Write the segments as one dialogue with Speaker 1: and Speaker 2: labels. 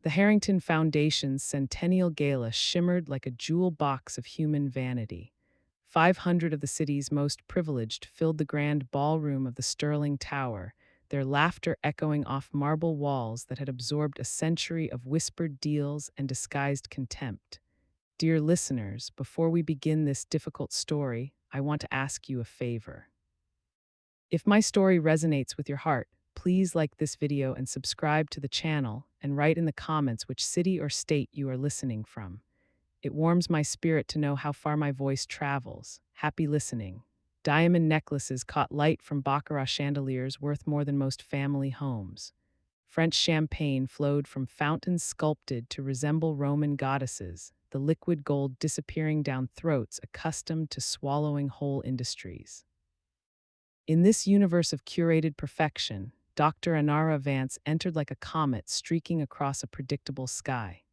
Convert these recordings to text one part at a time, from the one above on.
Speaker 1: The Harrington Foundation's centennial gala shimmered like a jewel box of human vanity. 500 of the city's most privileged filled the grand ballroom of the Sterling Tower, their laughter echoing off marble walls that had absorbed a century of whispered deals and disguised contempt. Dear listeners, before we begin this difficult story, I want to ask you a favor. If my story resonates with your heart, please like this video and subscribe to the channel and write in the comments which city or state you are listening from. It warms my spirit to know how far my voice travels. Happy listening. Diamond necklaces caught light from baccarat chandeliers worth more than most family homes. French champagne flowed from fountains sculpted to resemble Roman goddesses, the liquid gold disappearing down throats accustomed to swallowing whole industries. In this universe of curated perfection, Dr. Anara Vance entered like a comet streaking across a predictable sky.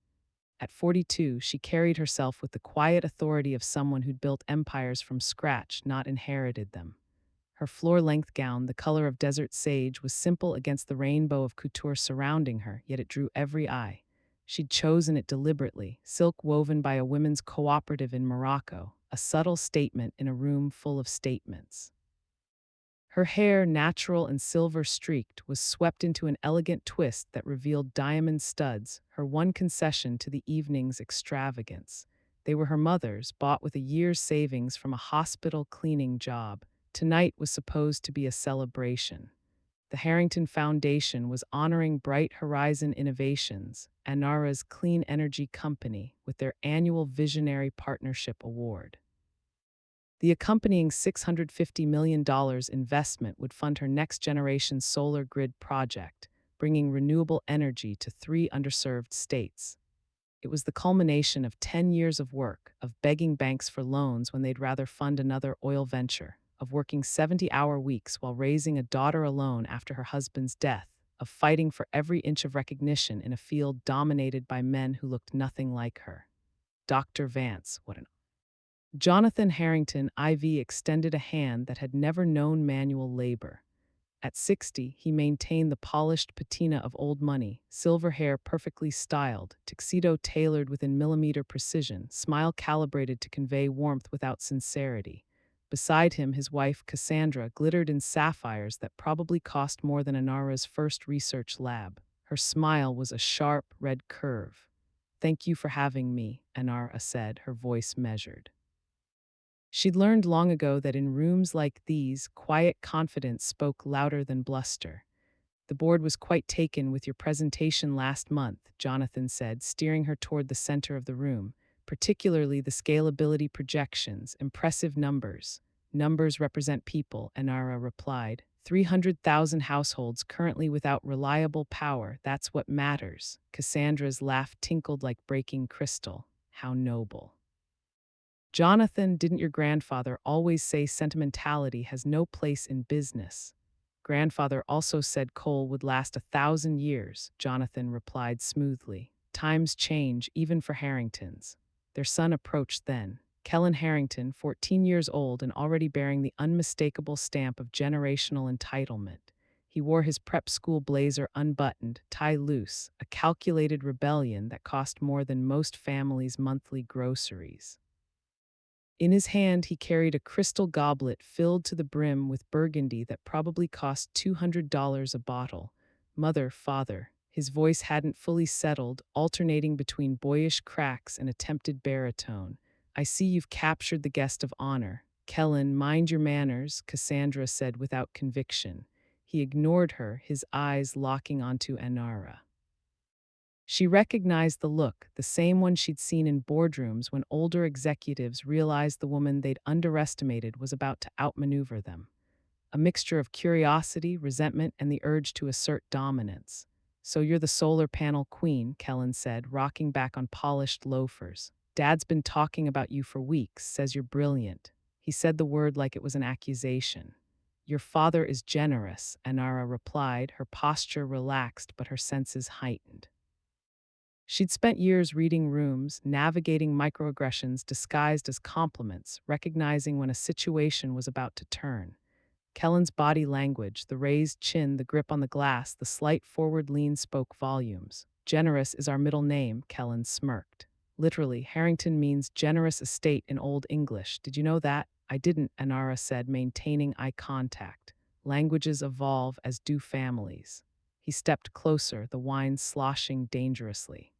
Speaker 1: At 42, she carried herself with the quiet authority of someone who'd built empires from scratch, not inherited them. Her floor-length gown, the color of desert sage, was simple against the rainbow of couture surrounding her, yet it drew every eye. She'd chosen it deliberately, silk woven by a women's cooperative in Morocco, a subtle statement in a room full of statements. Her hair, natural and silver-streaked, was swept into an elegant twist that revealed diamond studs, her one concession to the evening's extravagance. They were her mother's, bought with a year's savings from a hospital cleaning job. Tonight was supposed to be a celebration. The Harrington Foundation was honoring Bright Horizon Innovations, Anara's clean energy company, with their annual Visionary Partnership Award. The accompanying $650 million investment would fund her next-generation solar grid project, bringing renewable energy to 3 underserved states. It was the culmination of 10 years of work, of begging banks for loans when they'd rather fund another oil venture, of working 70-hour weeks while raising a daughter alone after her husband's death, of fighting for every inch of recognition in a field dominated by men who looked nothing like her. Dr. Vance, what an Jonathan Harrington, IV, extended a hand that had never known manual labor. At 60, he maintained the polished patina of old money, silver hair perfectly styled, tuxedo tailored within millimeter precision, smile calibrated to convey warmth without sincerity. Beside him, his wife, Cassandra, glittered in sapphires that probably cost more than Anara's first research lab. Her smile was a sharp, red curve. "Thank you for having me," Anara said, her voice measured. She'd learned long ago that in rooms like these, quiet confidence spoke louder than bluster. "The board was quite taken with your presentation last month," Jonathan said, steering her toward the center of the room, "particularly the scalability projections, impressive numbers." "Numbers represent people," Anara replied. 300,000 households currently without reliable power, that's what matters." Cassandra's laugh tinkled like breaking crystal. "How noble." "Jonathan, didn't your grandfather always say sentimentality has no place in business?" "Grandfather also said coal would last 1,000 years," Jonathan replied smoothly. "Times change, even for Harringtons." Their son approached then. Kellen Harrington, 14 years old and already bearing the unmistakable stamp of generational entitlement. He wore his prep school blazer unbuttoned, tie loose, a calculated rebellion that cost more than most families' monthly groceries. In his hand, he carried a crystal goblet filled to the brim with burgundy that probably cost $200 a bottle. "Mother, father." His voice hadn't fully settled, alternating between boyish cracks and attempted baritone. "I see you've captured the guest of honor." "Kellen, mind your manners," Cassandra said without conviction. He ignored her, his eyes locking onto Anara. She recognized the look, the same one she'd seen in boardrooms when older executives realized the woman they'd underestimated was about to outmaneuver them. A mixture of curiosity, resentment, and the urge to assert dominance. "So you're the solar panel queen," Kellen said, rocking back on polished loafers. "Dad's been talking about you for weeks, says you're brilliant." He said the word like it was an accusation. "Your father is generous," Anara replied, her posture relaxed but her senses heightened. She'd spent years reading rooms, navigating microaggressions disguised as compliments, recognizing when a situation was about to turn. Kellen's body language, the raised chin, the grip on the glass, the slight forward lean spoke volumes. Generous is our middle name, Kellen smirked. Literally, Harrington means generous estate in Old English. Did you know that? I didn't, Anara said, maintaining eye contact. Languages evolve as do families. He stepped closer, the wine sloshing dangerously.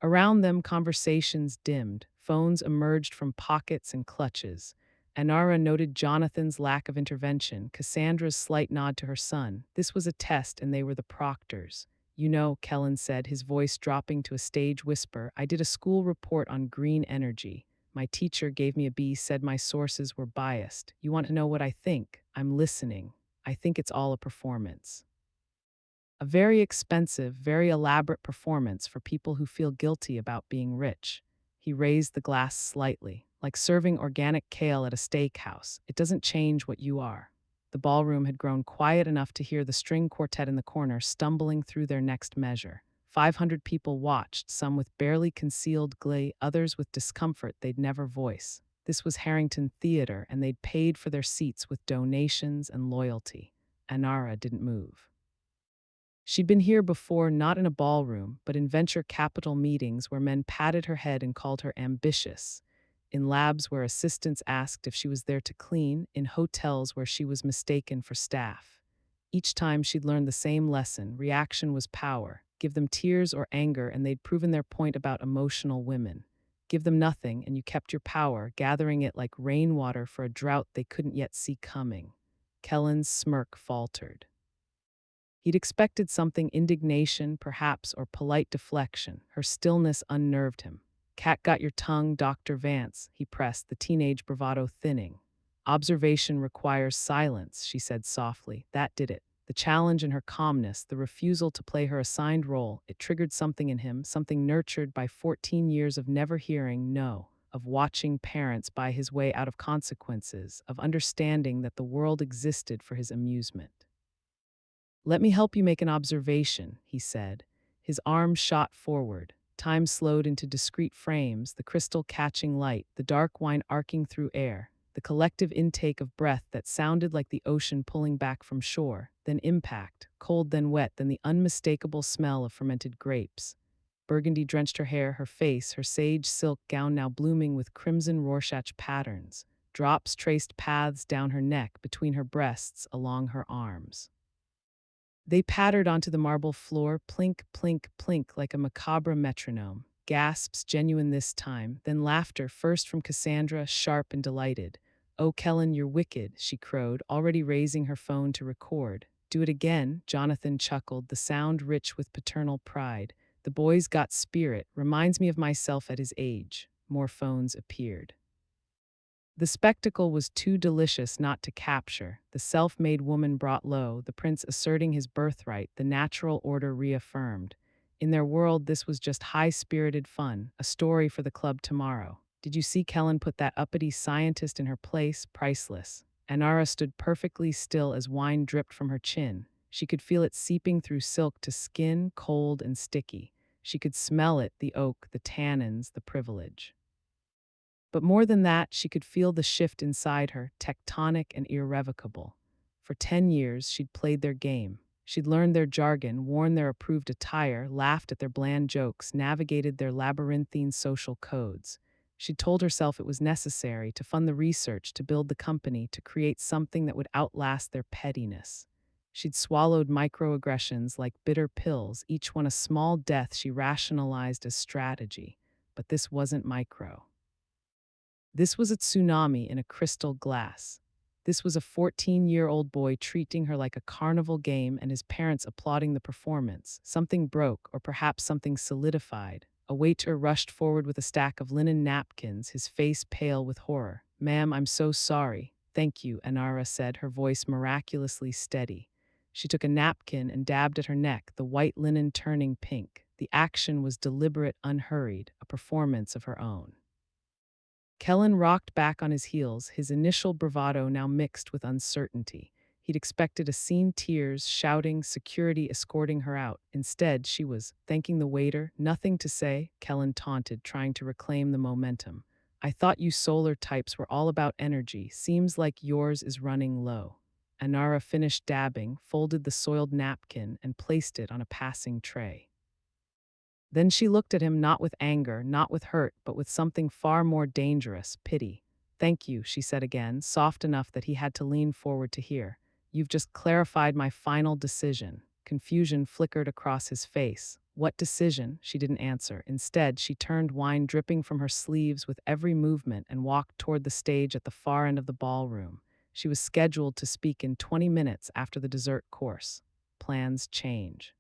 Speaker 1: Around them, conversations dimmed. Phones emerged from pockets and clutches. Anara noted Jonathan's lack of intervention, Cassandra's slight nod to her son. This was a test, and they were the proctors. You know, Kellen said, his voice dropping to a stage whisper, I did a school report on green energy. My teacher gave me a B, said my sources were biased. You want to know what I think? I'm listening. I think it's all a performance. A very expensive, very elaborate performance for people who feel guilty about being rich. He raised the glass slightly, like serving organic kale at a steakhouse. It doesn't change what you are. The ballroom had grown quiet enough to hear the string quartet in the corner stumbling through their next measure. 500 people watched, some with barely concealed glee, others with discomfort they'd never voice. This was Harrington Theater, and they'd paid for their seats with donations and loyalty. Anara didn't move. She'd been here before, not in a ballroom, but in venture capital meetings where men patted her head and called her ambitious, in labs where assistants asked if she was there to clean, in hotels where she was mistaken for staff. Each time she'd learned the same lesson: reaction was power. Give them tears or anger, and they'd proven their point about emotional women. Give them nothing, and you kept your power, gathering it like rainwater for a drought they couldn't yet see coming. Kellen's smirk faltered. He'd expected something: indignation, perhaps, or polite deflection. Her stillness unnerved him. Cat got your tongue, Dr. Vance, he pressed, the teenage bravado thinning. Observation requires silence, she said softly. That did it. The challenge in her calmness, the refusal to play her assigned role, it triggered something in him, something nurtured by 14 years of never hearing no, of watching parents buy his way out of consequences, of understanding that the world existed for his amusement. Let me help you make an observation, he said. His arm shot forward. Time slowed into discrete frames, the crystal catching light, the dark wine arcing through air, the collective intake of breath that sounded like the ocean pulling back from shore, then impact, cold then wet, then the unmistakable smell of fermented grapes. Burgundy drenched her hair, her face, her sage silk gown now blooming with crimson Rorschach patterns. Drops traced paths down her neck, between her breasts, along her arms. They pattered onto the marble floor, plink, plink, plink, like a macabre metronome. Gasps, genuine this time, then laughter, first from Cassandra, sharp and delighted. Oh, Kellen, you're wicked, she crowed, already raising her phone to record. Do it again, Jonathan chuckled, the sound rich with paternal pride. The boy's got spirit, reminds me of myself at his age. More phones appeared. The spectacle was too delicious not to capture. The self-made woman brought low, the prince asserting his birthright, the natural order reaffirmed. In their world, this was just high-spirited fun, a story for the club tomorrow. Did you see Kellen put that uppity scientist in her place? Priceless. Anara stood perfectly still as wine dripped from her chin. She could feel it seeping through silk to skin, cold and sticky. She could smell it, the oak, the tannins, the privilege. But more than that, she could feel the shift inside her, tectonic and irrevocable. For 10 years, she'd played their game. She'd learned their jargon, worn their approved attire, laughed at their bland jokes, navigated their labyrinthine social codes. She'd told herself it was necessary to fund the research, to build the company, to create something that would outlast their pettiness. She'd swallowed microaggressions like bitter pills, each one a small death she rationalized as strategy. But this wasn't micro. This was a tsunami in a crystal glass. This was a 14-year-old boy treating her like a carnival game and his parents applauding the performance. Something broke, or perhaps something solidified. A waiter rushed forward with a stack of linen napkins, his face pale with horror. Ma'am, I'm so sorry. Thank you, Anara said, her voice miraculously steady. She took a napkin and dabbed at her neck, the white linen turning pink. The action was deliberate, unhurried, a performance of her own. Kellen rocked back on his heels, his initial bravado now mixed with uncertainty. He'd expected a scene, tears, shouting, security escorting her out. Instead, she was thanking the waiter. Nothing to say, Kellen taunted, trying to reclaim the momentum. I thought you solar types were all about energy. Seems like yours is running low. Anara finished dabbing, folded the soiled napkin, and placed it on a passing tray. Then she looked at him not with anger, not with hurt, but with something far more dangerous, pity. Thank you, she said again, soft enough that he had to lean forward to hear. You've just clarified my final decision. Confusion flickered across his face. What decision? She didn't answer. Instead, she turned, wine dripping from her sleeves with every movement, and walked toward the stage at the far end of the ballroom. She was scheduled to speak in 20 minutes after the dessert course. Plans change.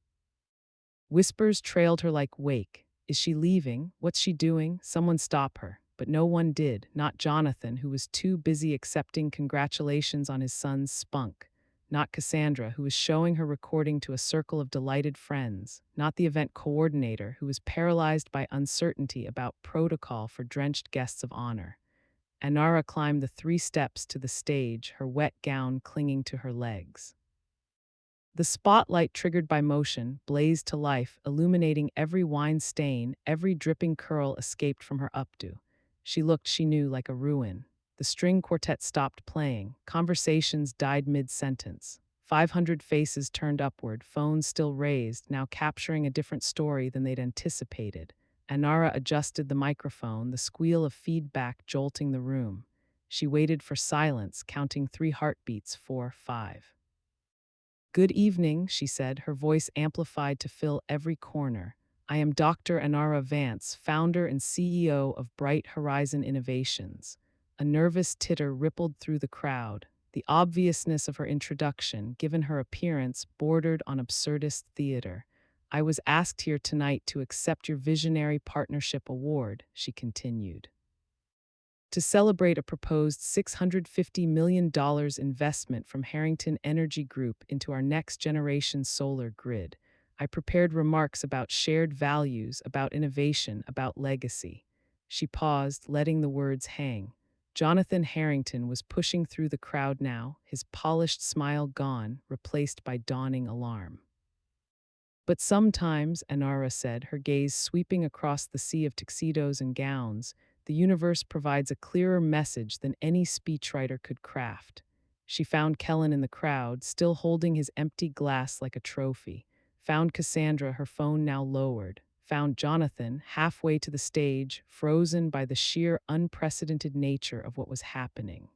Speaker 1: Whispers trailed her like wake. Is she leaving? What's she doing? Someone stop her. But no one did, not Jonathan, who was too busy accepting congratulations on his son's spunk. Not Cassandra, who was showing her recording to a circle of delighted friends. Not the event coordinator, who was paralyzed by uncertainty about protocol for drenched guests of honor. Anara climbed the 3 steps to the stage, her wet gown clinging to her legs. The spotlight, triggered by motion, blazed to life, illuminating every wine stain, every dripping curl escaped from her updo. She looked, she knew, like a ruin. The string quartet stopped playing. Conversations died mid-sentence. 500 faces turned upward, phones still raised, now capturing a different story than they'd anticipated. Anara adjusted the microphone, the squeal of feedback jolting the room. She waited for silence, counting 3 heartbeats, 4, 5. Good evening, she said, her voice amplified to fill every corner. I am Dr. Anara Vance, founder and CEO of Bright Horizon Innovations. A nervous titter rippled through the crowd. The obviousness of her introduction, given her appearance, bordered on absurdist theater. I was asked here tonight to accept your Visionary Partnership Award, she continued, to celebrate a proposed $650 million investment from Harrington Energy Group into our next-generation solar grid. I prepared remarks about shared values, about innovation, about legacy. She paused, letting the words hang. Jonathan Harrington was pushing through the crowd now, his polished smile gone, replaced by dawning alarm. But sometimes, Anara said, her gaze sweeping across the sea of tuxedos and gowns, the universe provides a clearer message than any speechwriter could craft. She found Kellen in the crowd, still holding his empty glass like a trophy. Found Cassandra, her phone now lowered. Found Jonathan, halfway to the stage, frozen by the sheer unprecedented nature of what was happening.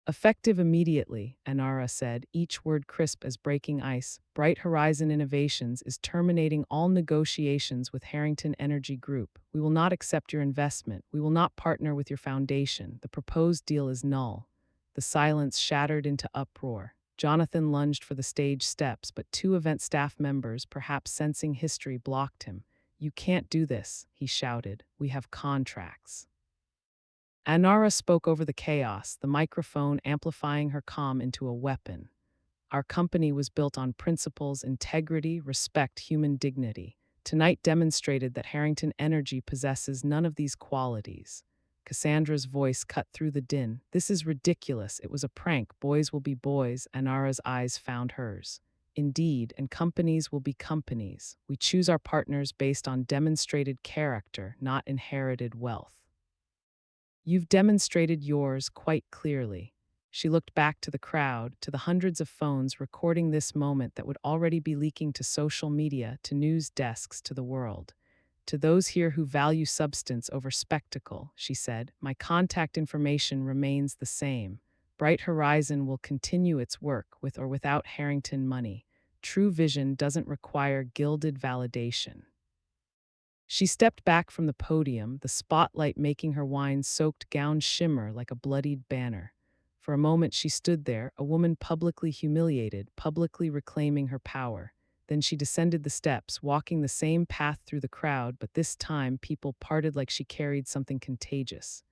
Speaker 1: Effective immediately, Anara said, each word crisp as breaking ice. Bright Horizon Innovations is terminating all negotiations with Harrington Energy Group. We will not accept your investment. We will not partner with your foundation. The proposed deal is null. The silence shattered into uproar. Jonathan lunged for the stage steps, but 2 event staff members, perhaps sensing history, blocked him. You can't do this, he shouted. We have contracts. Anara spoke over the chaos, the microphone amplifying her calm into a weapon. Our company was built on principles, integrity, respect, human dignity. Tonight demonstrated that Harrington Energy possesses none of these qualities. Cassandra's voice cut through the din. This is ridiculous. It was a prank. Boys will be boys. Anara's eyes found hers. Indeed, and companies will be companies. We choose our partners based on demonstrated character, not inherited wealth. You've demonstrated yours quite clearly. She looked back to the crowd, to the hundreds of phones recording this moment that would already be leaking to social media, to news desks, to the world. To those here who value substance over spectacle, she said, my contact information remains the same. Bright Horizon will continue its work with or without Harrington money. True vision doesn't require gilded validation. She stepped back from the podium, the spotlight making her wine-soaked gown shimmer like a bloodied banner. For a moment she stood there, a woman publicly humiliated, publicly reclaiming her power. Then she descended the steps, walking the same path through the crowd, but this time people parted like she carried something contagious.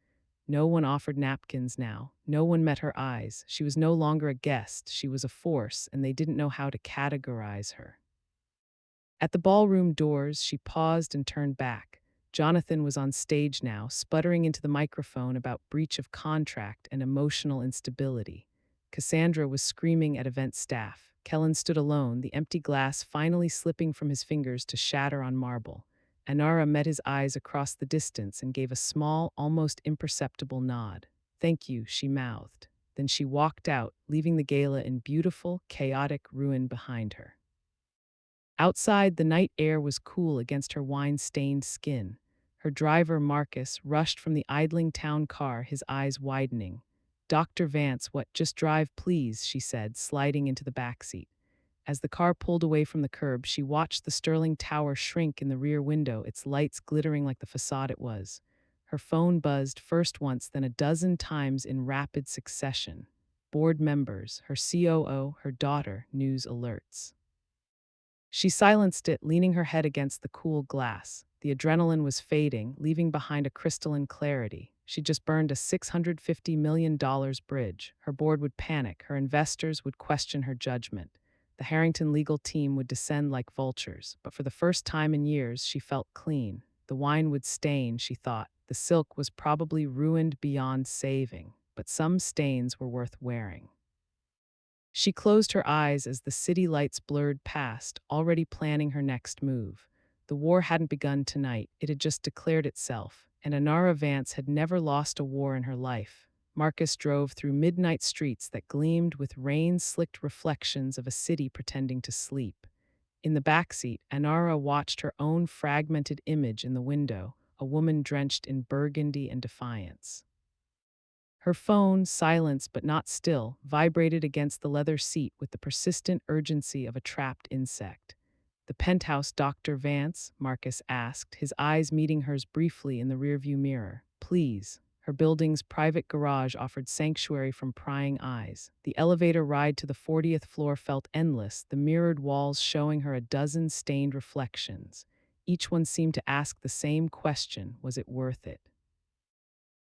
Speaker 1: No one offered napkins now. No one met her eyes. She was no longer a guest. She was a force, and they didn't know how to categorize her. At the ballroom doors, she paused and turned back. Jonathan was on stage now, sputtering into the microphone about breach of contract and emotional instability. Cassandra was screaming at event staff. Kellen stood alone, the empty glass finally slipping from his fingers to shatter on marble. Anara met his eyes across the distance and gave a small, almost imperceptible nod. Thank you, she mouthed. Then she walked out, leaving the gala in beautiful, chaotic ruin behind her. Outside, the night air was cool against her wine-stained skin. Her driver, Marcus, rushed from the idling town car, his eyes widening. "Dr. Vance, what? Just drive, please," she said, sliding into the back seat. As the car pulled away from the curb, she watched the Sterling Tower shrink in the rear window, its lights glittering like the facade it was. Her phone buzzed first once, then a dozen times in rapid succession. Board members, her COO, her daughter, news alerts. She silenced it, leaning her head against the cool glass. The adrenaline was fading, leaving behind a crystalline clarity. She'd just burned a $650 million bridge. Her board would panic. Her investors would question her judgment. The Harrington legal team would descend like vultures. But for the first time in years, she felt clean. The wine would stain, she thought. The silk was probably ruined beyond saving. But some stains were worth wearing. She closed her eyes as the city lights blurred past, already planning her next move. The war hadn't begun tonight, it had just declared itself, and Anara Vance had never lost a war in her life. Marcus drove through midnight streets that gleamed with rain-slicked reflections of a city pretending to sleep. In the backseat, Anara watched her own fragmented image in the window, a woman drenched in burgundy and defiance. Her phone, silenced but not still, vibrated against the leather seat with the persistent urgency of a trapped insect. "The penthouse, Dr. Vance?" Marcus asked, his eyes meeting hers briefly in the rearview mirror. "Please." Her building's private garage offered sanctuary from prying eyes. The elevator ride to the 40th floor felt endless, the mirrored walls showing her a dozen stained reflections. Each one seemed to ask the same question: was it worth it?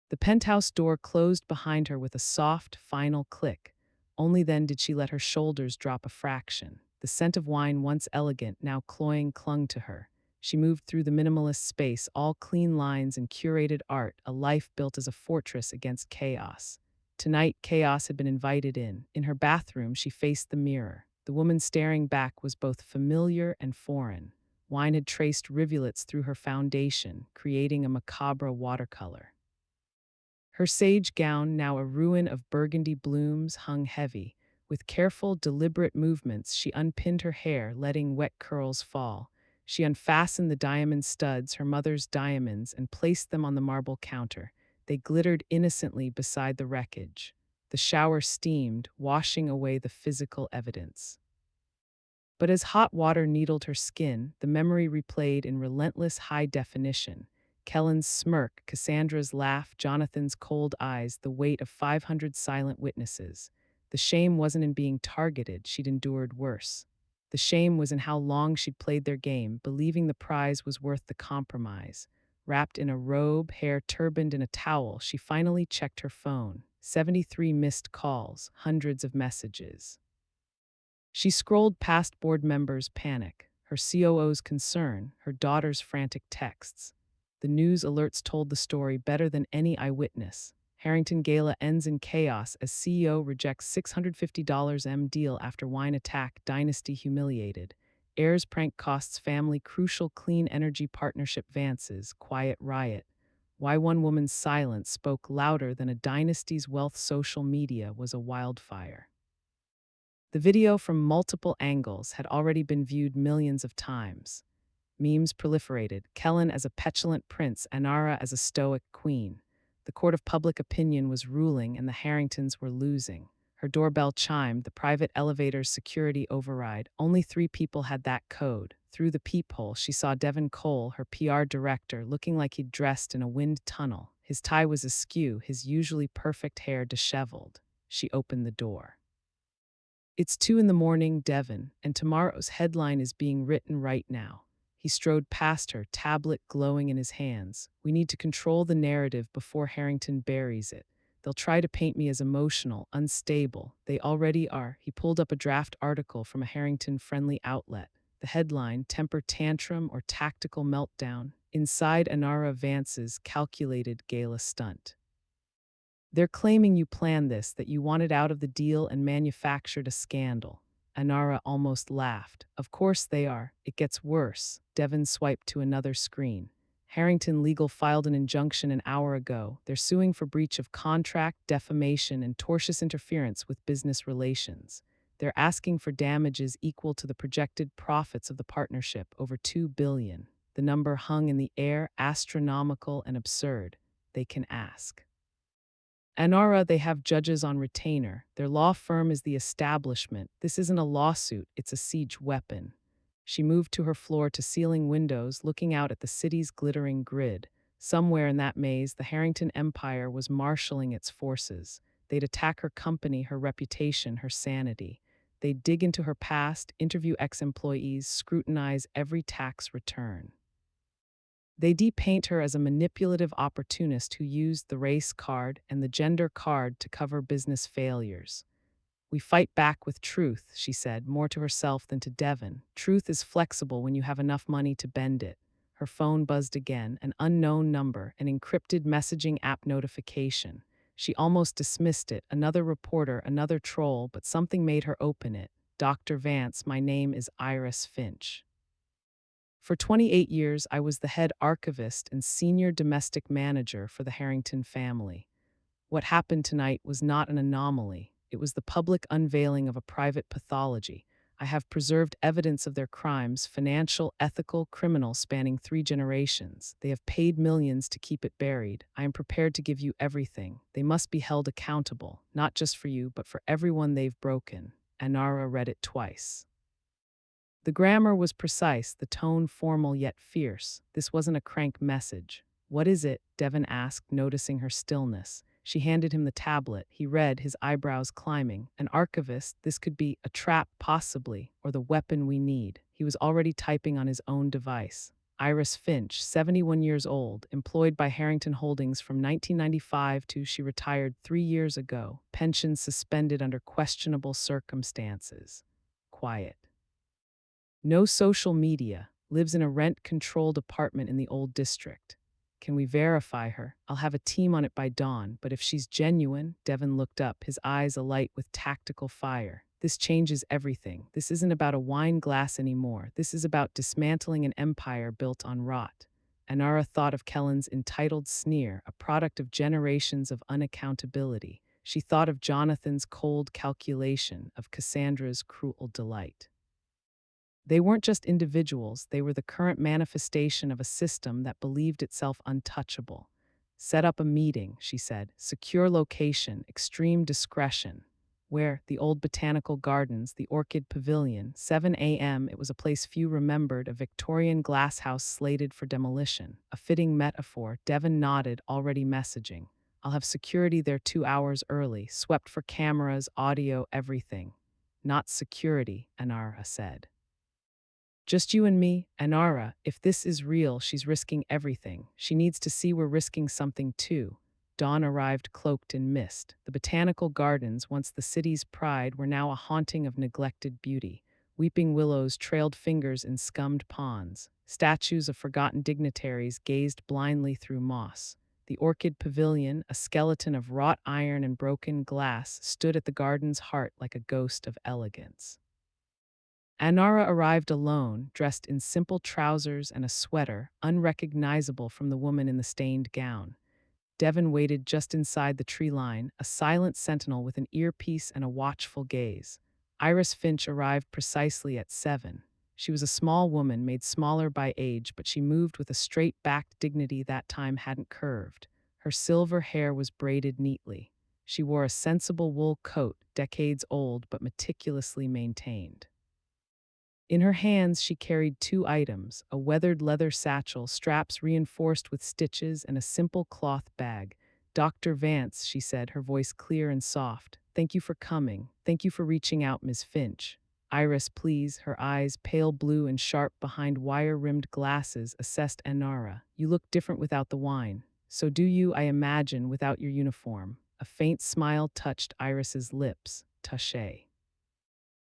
Speaker 1: The penthouse door closed behind her with a soft, final click. Only then did she let her shoulders drop a fraction. The scent of wine, once elegant, now cloying, clung to her. She moved through the minimalist space, all clean lines and curated art, a life built as a fortress against chaos. Tonight, chaos had been invited in. In her bathroom, she faced the mirror. The woman staring back was both familiar and foreign. Wine had traced rivulets through her foundation, creating a macabre watercolor. Her sage gown, now a ruin of burgundy blooms, hung heavy. With careful, deliberate movements, she unpinned her hair, letting wet curls fall. She unfastened the diamond studs, her mother's diamonds, and placed them on the marble counter. They glittered innocently beside the wreckage. The shower steamed, washing away the physical evidence. But as hot water needled her skin, the memory replayed in relentless high definition. Kellen's smirk, Cassandra's laugh, Jonathan's cold eyes, the weight of 500 silent witnesses. The shame wasn't in being targeted, she'd endured worse. The shame was in how long she'd played their game, believing the prize was worth the compromise. Wrapped in a robe, hair turbaned in a towel, she finally checked her phone. 73 missed calls, hundreds of messages. She scrolled past board members' panic, her COO's concern, her daughter's frantic texts. The news alerts told the story better than any eyewitness. Harrington Gala ends in chaos as CEO rejects $650 M deal after wine attack, dynasty humiliated. Heirs prank costs family crucial clean energy partnership Vance's, quiet riot. Why one woman's silence spoke louder than a dynasty's wealth. Social media was a wildfire. The video from multiple angles had already been viewed millions of times. Memes proliferated, Kellen as a petulant prince, Anara as a stoic queen. The court of public opinion was ruling and the Harringtons were losing. Her doorbell chimed, the private elevator's security override. Only 3 people had that code. Through the peephole, she saw Devin Cole, her PR director, looking like he'd dressed in a wind tunnel. His tie was askew, his usually perfect hair disheveled. She opened the door. "It's 2 in the morning, Devin, and tomorrow's headline is being written right now." He strode past her, tablet glowing in his hands. "We need to control the narrative before Harrington buries it. They'll try to paint me as emotional, unstable. They already are." He pulled up a draft article from a Harrington-friendly outlet. The headline, "Temper Tantrum or Tactical Meltdown." Inside Anara Vance's calculated gala stunt. "They're claiming you planned this, that you wanted out of the deal and manufactured a scandal." Anara almost laughed. "Of course they are. It gets worse." Devin swiped to another screen. "Harrington Legal filed an injunction an hour ago. They're suing for breach of contract, defamation, and tortious interference with business relations. They're asking for damages equal to the projected profits of the partnership, over $2 billion. The number hung in the air, astronomical and absurd. They can ask. Anara, they have judges on retainer. Their law firm is the establishment. This isn't a lawsuit, it's a siege weapon. She moved to her floor-to-ceiling windows, looking out at the city's glittering grid. Somewhere in that maze, the Harrington Empire was marshaling its forces. They'd attack her company, her reputation, her sanity. They'd dig into her past, interview ex-employees, scrutinize every tax return. They depaint her as a manipulative opportunist who used the race card and the gender card to cover business failures. We fight back with truth, she said, more to herself than to Devon. Truth is flexible when you have enough money to bend it. Her phone buzzed again, an unknown number, an encrypted messaging app notification. She almost dismissed it, another reporter, another troll, but something made her open it. Dr. Vance, my name is Iris Finch. For 28 years, I was the head archivist and senior domestic manager for the Harrington family. What happened tonight was not an anomaly. It was the public unveiling of a private pathology. I have preserved evidence of their crimes, financial, ethical, criminal, spanning 3 generations. They have paid millions to keep it buried. I am prepared to give you everything. They must be held accountable, not just for you, but for everyone they've broken. Anara read it twice. The grammar was precise, the tone formal yet fierce. This wasn't a crank message. What is it? Devon asked, noticing her stillness. She handed him the tablet. He read, his eyebrows climbing. An archivist, this could be a trap, possibly, or the weapon we need. He was already typing on his own device. Iris Finch, 71 years old, employed by Harrington Holdings from 1995 to she retired 3 years ago. Pension suspended under questionable circumstances. Quiet. No social media, lives in a rent-controlled apartment in the old district. Can we verify her? I'll have a team on it by dawn, but if she's genuine, Devon looked up, his eyes alight with tactical fire. This changes everything. This isn't about a wine glass anymore. This is about dismantling an empire built on rot. Anara thought of Kellen's entitled sneer, a product of generations of unaccountability. She thought of Jonathan's cold calculation, of Cassandra's cruel delight. They weren't just individuals, they were the current manifestation of a system that believed itself untouchable. Set up a meeting, she said. Secure location, extreme discretion. Where? The old botanical gardens, the orchid pavilion. 7 a.m., it was a place few remembered, a Victorian glasshouse slated for demolition. A fitting metaphor. Devon nodded, already messaging. I'll have security there 2 hours early, swept for cameras, audio, everything. Not security, Anara said. Just you and me, Anara. If this is real, she's risking everything. She needs to see we're risking something too. Dawn arrived cloaked in mist. The botanical gardens, once the city's pride, were now a haunting of neglected beauty. Weeping willows trailed fingers in scummed ponds. Statues of forgotten dignitaries gazed blindly through moss. The orchid pavilion, a skeleton of wrought iron and broken glass, stood at the garden's heart like a ghost of elegance. Anara arrived alone, dressed in simple trousers and a sweater, unrecognizable from the woman in the stained gown. Devon waited just inside the tree line, a silent sentinel with an earpiece and a watchful gaze. Iris Finch arrived precisely at 7. She was a small woman, made smaller by age, but she moved with a straight-backed dignity that time hadn't curved. Her silver hair was braided neatly. She wore a sensible wool coat, decades old but meticulously maintained. In her hands, she carried 2 items, a weathered leather satchel, straps reinforced with stitches, and a simple cloth bag. Dr. Vance, she said, her voice clear and soft. Thank you for coming. Thank you for reaching out, Ms. Finch. Iris, please, her eyes pale blue and sharp behind wire-rimmed glasses, assessed Anara. You look different without the wine. So do you, I imagine, without your uniform. A faint smile touched Iris's lips. Touché.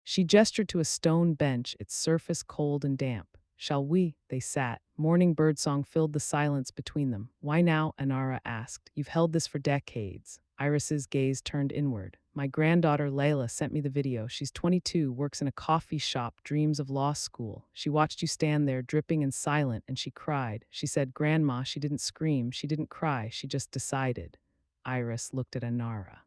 Speaker 1: She gestured to a stone bench, its surface cold and damp. Shall we? They sat. Morning birdsong filled the silence between them. Why now? Anara asked. You've held this for decades. Iris's gaze turned inward. My granddaughter Layla sent me the video. She's 22, works in a coffee shop, dreams of law school. She watched you stand there, dripping and silent, and she cried. She said, Grandma, she didn't scream, she didn't cry, she just decided. Iris looked at Anara.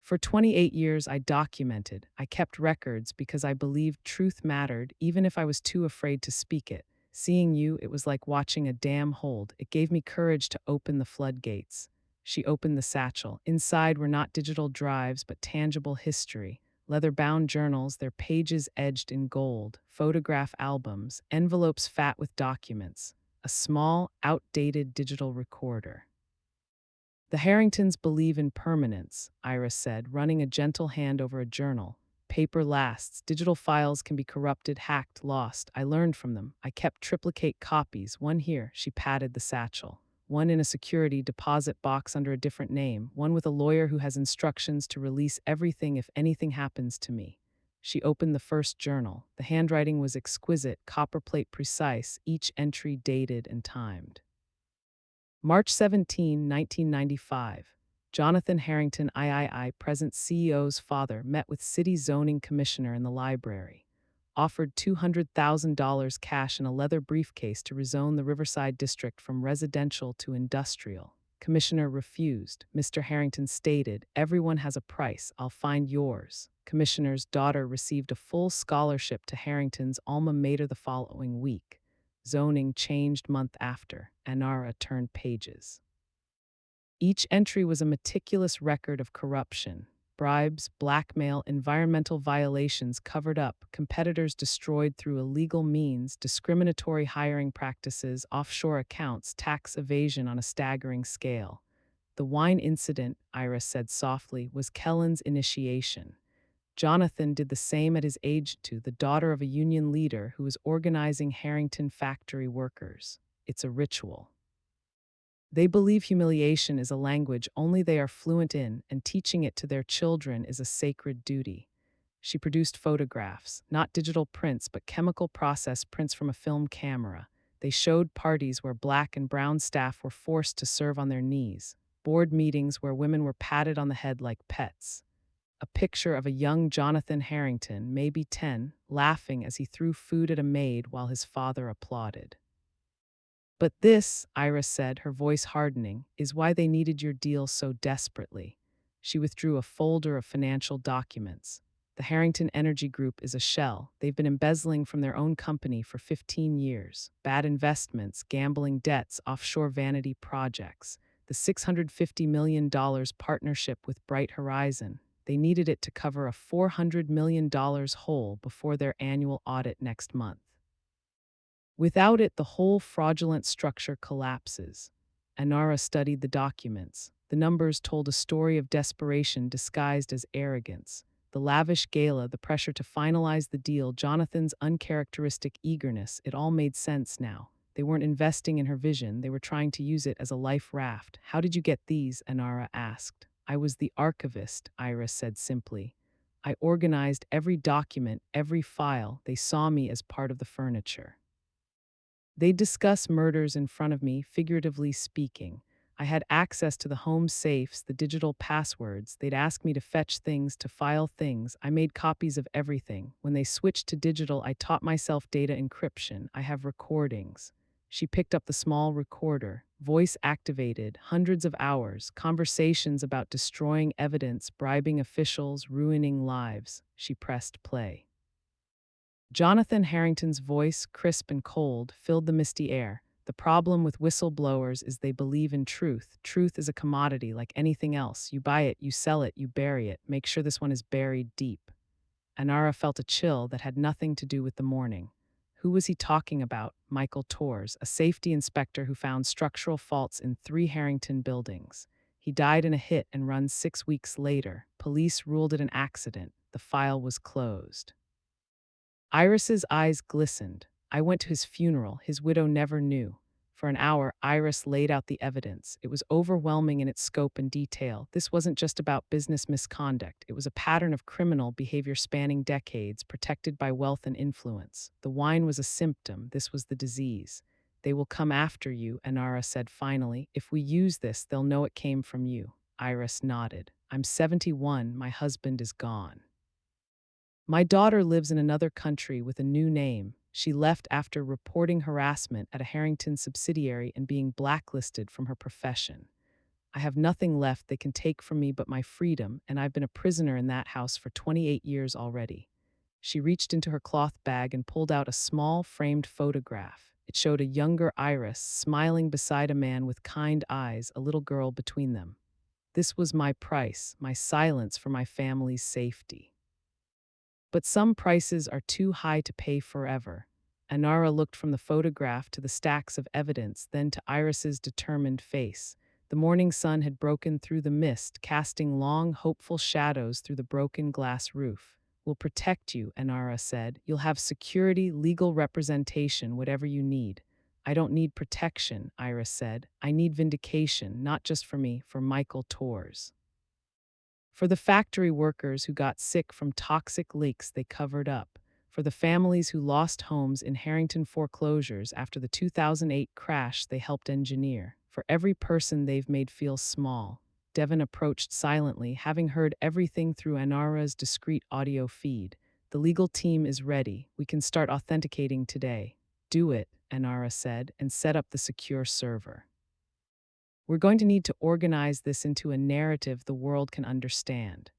Speaker 1: For 28 years, I documented. I kept records because I believed truth mattered, even if I was too afraid to speak it. Seeing you, it was like watching a dam hold. It gave me courage to open the floodgates. She opened the satchel. Inside were not digital drives, but tangible history. Leather-bound journals, their pages edged in gold, photograph albums, envelopes fat with documents, a small, outdated digital recorder. The Harringtons believe in permanence, Iris said, running a gentle hand over a journal. Paper lasts. Digital files can be corrupted, hacked, lost. I learned from them. I kept triplicate copies. One here, she patted the satchel. One in a security deposit box under a different name. One with a lawyer who has instructions to release everything if anything happens to me. She opened the first journal. The handwriting was exquisite, copperplate precise, each entry dated and timed. March 17, 1995. Jonathan Harrington III, present CEO's father, met with city zoning commissioner in the library. Offered $200,000 cash in a leather briefcase to rezone the Riverside district from residential to industrial. Commissioner refused. Mr. Harrington stated, "Everyone has a price. I'll find yours." Commissioner's daughter received a full scholarship to Harrington's alma mater the following week. Zoning changed month after. Anara turned pages. Each entry was a meticulous record of corruption. Bribes, blackmail, environmental violations covered up, competitors destroyed through illegal means, discriminatory hiring practices, offshore accounts, tax evasion on a staggering scale. The wine incident, Iris said softly, was Kellen's initiation. Jonathan did the same at his age to the daughter of a union leader who was organizing Harrington factory workers. It's a ritual. They believe humiliation is a language only they are fluent in, and teaching it to their children is a sacred duty. She produced photographs, not digital prints, but chemical process prints from a film camera. They showed parties where black and brown staff were forced to serve on their knees, board meetings where women were patted on the head like pets. A picture of a young Jonathan Harrington, maybe 10, laughing as he threw food at a maid while his father applauded. But this, Iris said, her voice hardening, is why they needed your deal so desperately. She withdrew a folder of financial documents. The Harrington Energy Group is a shell. They've been embezzling from their own company for 15 years. Bad investments, gambling debts, offshore vanity projects. The $650 million partnership with Bright Horizon. They needed it to cover a $400 million hole before their annual audit next month. Without it, the whole fraudulent structure collapses. Anara studied the documents. The numbers told a story of desperation disguised as arrogance. The lavish gala, the pressure to finalize the deal, Jonathan's uncharacteristic eagerness, it all made sense now. They weren't investing in her vision, they were trying to use it as a life raft. "How did you get these?" Anara asked. "I was the archivist," Iris said simply. "I organized every document, every file. They saw me as part of the furniture." They'd discuss murders in front of me, figuratively speaking. I had access to the home safes, the digital passwords. They'd ask me to fetch things, to file things. I made copies of everything. When they switched to digital, I taught myself data encryption. I have recordings. She picked up the small recorder, voice activated, hundreds of hours, conversations about destroying evidence, bribing officials, ruining lives. She pressed play. Jonathan Harrington's voice, crisp and cold, filled the misty air. "The problem with whistleblowers is they believe in truth. Truth is a commodity like anything else. You buy it, you sell it, you bury it. Make sure this one is buried deep." Anara felt a chill that had nothing to do with the morning. Who was he talking about? Michael Torres, a safety inspector who found structural faults in 3 Harrington buildings. He died in a hit and run 6 weeks later. Police ruled it an accident. The file was closed. Iris's eyes glistened. "I went to his funeral. His widow never knew." For an hour, Iris laid out the evidence. It was overwhelming in its scope and detail. This wasn't just about business misconduct. It was a pattern of criminal behavior spanning decades, protected by wealth and influence. The wine was a symptom. This was the disease. "They will come after you," Anara said finally. "If we use this, they'll know it came from you." Iris nodded. "I'm 71. My husband is gone. My daughter lives in another country with a new name. She left after reporting harassment at a Harrington subsidiary and being blacklisted from her profession." I have nothing left they can take from me but my freedom, and I've been a prisoner in that house for 28 years already. She reached into her cloth bag and pulled out a small framed photograph. It showed a younger Iris smiling beside a man with kind eyes, a little girl between them. This was my price, my silence for my family's safety. But some prices are too high to pay forever. Anara looked from the photograph to the stacks of evidence, then to Iris's determined face. The morning sun had broken through the mist, casting long, hopeful shadows through the broken glass roof. We'll protect you, Anara said. You'll have security, legal representation, whatever you need. I don't need protection, Iris said. I need vindication, not just for me, for Michael Tors. For the factory workers who got sick from toxic leaks they covered up. For the families who lost homes in Harrington foreclosures after the 2008 crash they helped engineer. For every person they've made feel small. Devon approached silently, having heard everything through Anara's discreet audio feed. The legal team is ready. We can start authenticating today. Do it, Anara said, and set up the secure server. We're going to need to organize this into a narrative the world can understand.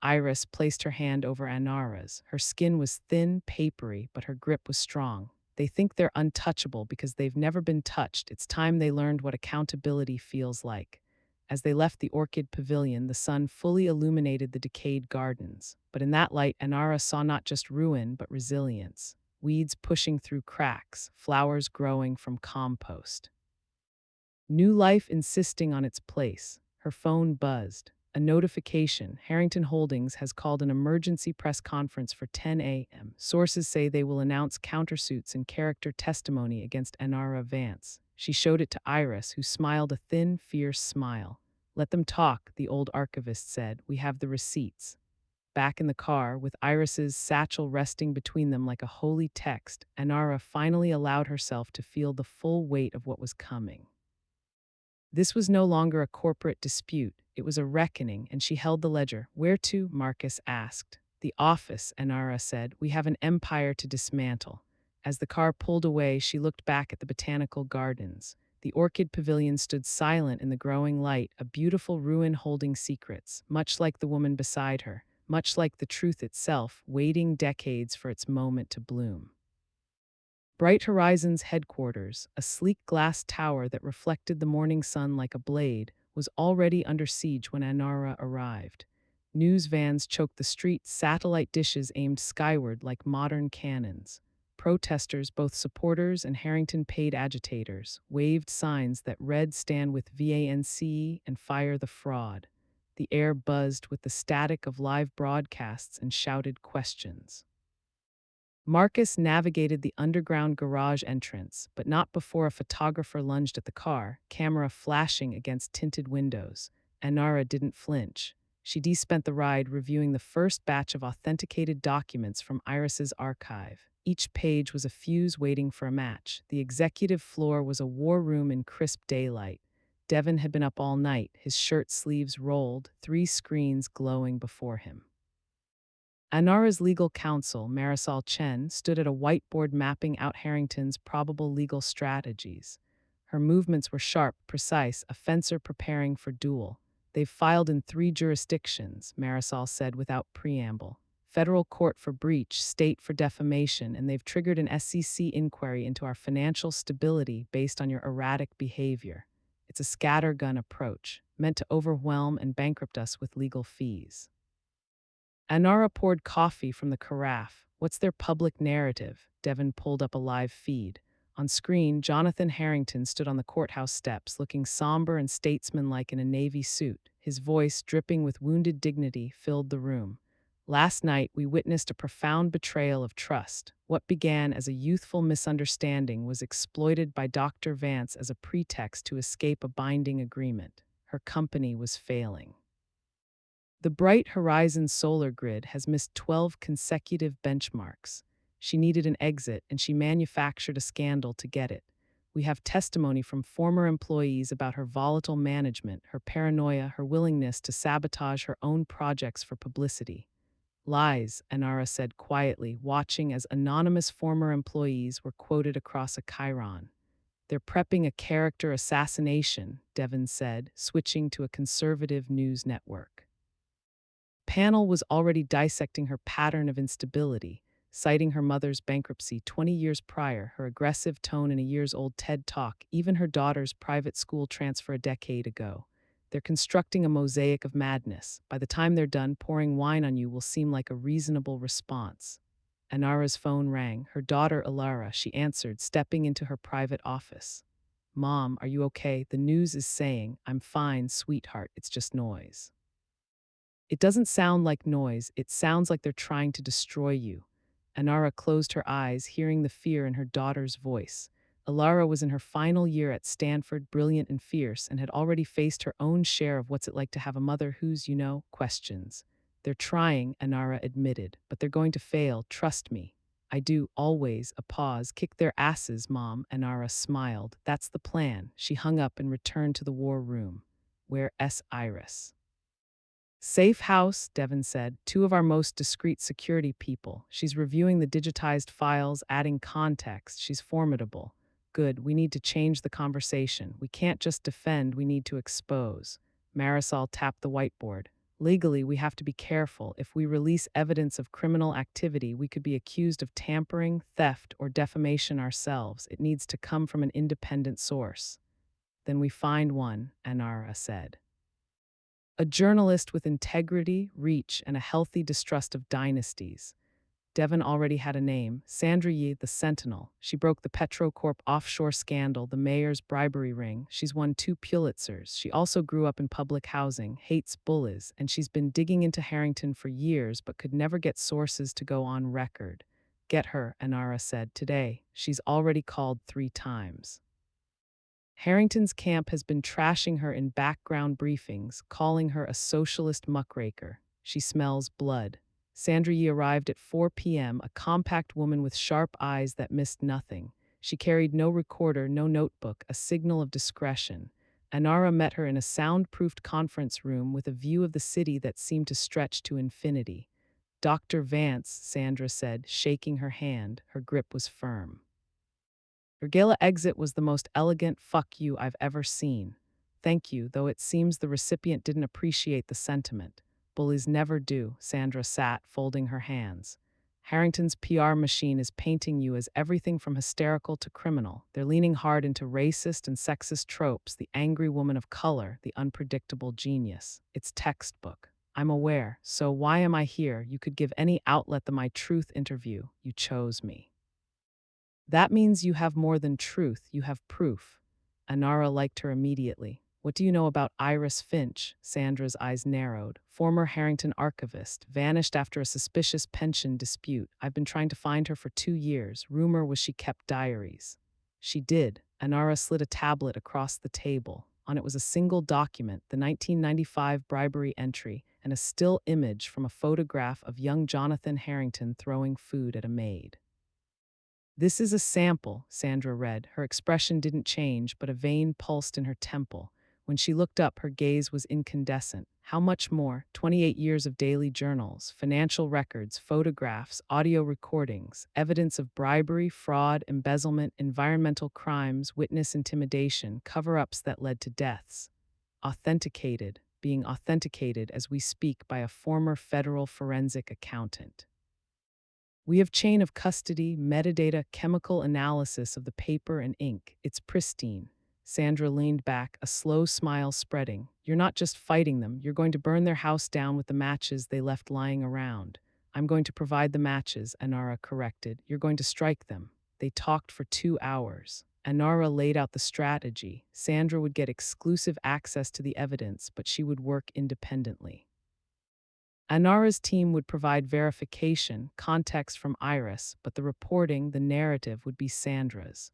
Speaker 1: Iris placed her hand over Anara's. Her skin was thin, papery, but her grip was strong. They think they're untouchable because they've never been touched. It's time they learned what accountability feels like. As they left the orchid pavilion, the sun fully illuminated the decayed gardens. But in that light, Anara saw not just ruin, but resilience. Weeds pushing through cracks, flowers growing from compost. New life insisting on its place. Her phone buzzed. A notification. Harrington Holdings has called an emergency press conference for 10 a.m. Sources say they will announce countersuits and character testimony against Anara Vance. She showed it to Iris, who smiled a thin, fierce smile. Let them talk, the old archivist said. We have the receipts. Back in the car, with Iris's satchel resting between them like a holy text, Anara finally allowed herself to feel the full weight of what was coming. This was no longer a corporate dispute. It was a reckoning, and she held the ledger. Where to? Marcus asked. The office, Anara said. We have an empire to dismantle. As the car pulled away, she looked back at the botanical gardens. The orchid pavilion stood silent in the growing light, a beautiful ruin holding secrets, much like the woman beside her, much like the truth itself, waiting decades for its moment to bloom. Bright Horizons headquarters, a sleek glass tower that reflected the morning sun like a blade, was already under siege when Anara arrived. News vans choked the streets, satellite dishes aimed skyward like modern cannons. Protesters, both supporters and Harrington paid agitators, waved signs that read Stand with VANC and Fire the Fraud. The air buzzed with the static of live broadcasts and shouted questions. Marcus navigated the underground garage entrance, but not before a photographer lunged at the car, camera flashing against tinted windows. Anara didn't flinch. She de-spent the ride reviewing the first batch of authenticated documents from Iris's archive. Each page was a fuse waiting for a match. The executive floor was a war room in crisp daylight. Devon had been up all night, his shirt sleeves rolled, 3 screens glowing before him. Anara's legal counsel, Marisol Chen, stood at a whiteboard mapping out Harrington's probable legal strategies. Her movements were sharp, precise, a fencer preparing for duel. They've filed in 3 jurisdictions, Marisol said without preamble. Federal court for breach, state for defamation, and they've triggered an SEC inquiry into our financial stability based on your erratic behavior. It's a scattergun approach, meant to overwhelm and bankrupt us with legal fees. Anara poured coffee from the carafe. What's their public narrative? Devon pulled up a live feed. On screen, Jonathan Harrington stood on the courthouse steps, looking somber and statesmanlike in a navy suit. His voice, dripping with wounded dignity, filled the room. Last night, we witnessed a profound betrayal of trust. What began as a youthful misunderstanding was exploited by Dr. Vance as a pretext to escape a binding agreement. Her company was failing. The Bright Horizons solar grid has missed 12 consecutive benchmarks. She needed an exit, and she manufactured a scandal to get it. We have testimony from former employees about her volatile management, her paranoia, her willingness to sabotage her own projects for publicity. Lies, Anara said quietly, watching as anonymous former employees were quoted across a chyron. They're prepping a character assassination, Devon said, switching to a conservative news network. Panel was already dissecting her pattern of instability, citing her mother's bankruptcy 20 years prior, her aggressive tone in a years-old TED Talk, even her daughter's private school transfer a decade ago. They're constructing a mosaic of madness. By the time they're done, pouring wine on you will seem like a reasonable response. Anara's phone rang. Her daughter, Alara, she answered, stepping into her private office. Mom, are you okay? The news is saying, I'm fine, sweetheart, it's just noise. It doesn't sound like noise, it sounds like they're trying to destroy you. Anara closed her eyes, hearing the fear in her daughter's voice. Alara was in her final year at Stanford, brilliant and fierce, and had already faced her own share of what's it like to have a mother who's, questions. They're trying, Anara admitted, but they're going to fail, trust me. I do, always, a pause. Kick their asses, Mom, Anara smiled. That's the plan. She hung up and returned to the war room. Where S. Iris? Safe house, Devon said, two of our most discreet security people. She's reviewing the digitized files, adding context. She's formidable. Good, we need to change the conversation. We can't just defend, we need to expose. Marisol tapped the whiteboard. Legally, we have to be careful. If we release evidence of criminal activity, we could be accused of tampering, theft, or defamation ourselves. It needs to come from an independent source. Then we find one, Anara said. A journalist with integrity, reach, and a healthy distrust of dynasties. Devon already had a name, Sandra Yee, the Sentinel. She broke the Petrocorp offshore scandal, the mayor's bribery ring. She's won 2 Pulitzers. She also grew up in public housing, hates bullies, and she's been digging into Harrington for years but could never get sources to go on record. Get her, Anara said, today. She's already called 3 times. Harrington's camp has been trashing her in background briefings, calling her a socialist muckraker. She smells blood. Sandra Yee arrived at 4 p.m., a compact woman with sharp eyes that missed nothing. She carried no recorder, no notebook, a signal of discretion. Anara met her in a soundproofed conference room with a view of the city that seemed to stretch to infinity. Dr. Vance, Sandra said, shaking her hand. Her grip was firm. Your gala exit was the most elegant fuck you I've ever seen. Thank you, though it seems the recipient didn't appreciate the sentiment. Bullies never do, Sandra sat, folding her hands. Harrington's PR machine is painting you as everything from hysterical to criminal. They're leaning hard into racist and sexist tropes, the angry woman of color, the unpredictable genius. It's textbook. I'm aware, so why am I here? You could give any outlet the My Truth interview. You chose me. That means you have more than truth, you have proof. Anara liked her immediately. What do you know about Iris Finch? Sandra's eyes narrowed. Former Harrington archivist, vanished after a suspicious pension dispute. I've been trying to find her for 2 years. Rumor was she kept diaries. She did. Anara slid a tablet across the table. On it was a single document, the 1995 bribery entry, and a still image from a photograph of young Jonathan Harrington throwing food at a maid. This is a sample, Sandra read. Her expression didn't change, but a vein pulsed in her temple. When she looked up, her gaze was incandescent. How much more? 28 years of daily journals, financial records, photographs, audio recordings, evidence of bribery, fraud, embezzlement, environmental crimes, witness intimidation, cover-ups that led to deaths. Authenticated, being authenticated as we speak by a former federal forensic accountant. We have chain of custody, metadata, chemical analysis of the paper and ink. It's pristine. Sandra leaned back, a slow smile spreading. You're not just fighting them, you're going to burn their house down with the matches they left lying around. I'm going to provide the matches, Anara corrected. You're going to strike them. They talked for 2 hours. Anara laid out the strategy. Sandra would get exclusive access to the evidence, but she would work independently. Anara's team would provide verification, context from Iris, but the reporting, the narrative, would be Sandra's.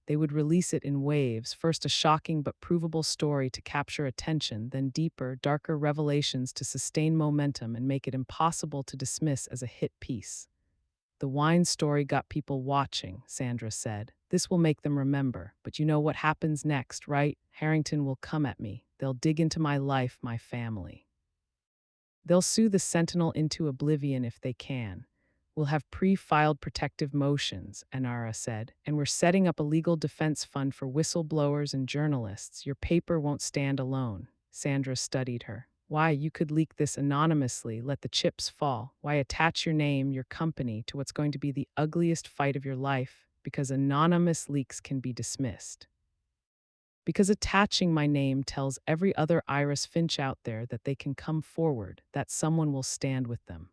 Speaker 1: They would release it in waves, first a shocking but provable story to capture attention, then deeper, darker revelations to sustain momentum and make it impossible to dismiss as a hit piece. The wine story got people watching, Sandra said. This will make them remember. But you know what happens next, right? Harrington will come at me. They'll dig into my life, my family. They'll sue the Sentinel into oblivion if they can. We'll have pre-filed protective motions, Anara said, and we're setting up a legal defense fund for whistleblowers and journalists. Your paper won't stand alone. Sandra studied her. Why, you could leak this anonymously, let the chips fall. Why attach your name, your company, to what's going to be the ugliest fight of your life? Because anonymous leaks can be dismissed. Because attaching my name tells every other Iris Finch out there that they can come forward, that someone will stand with them.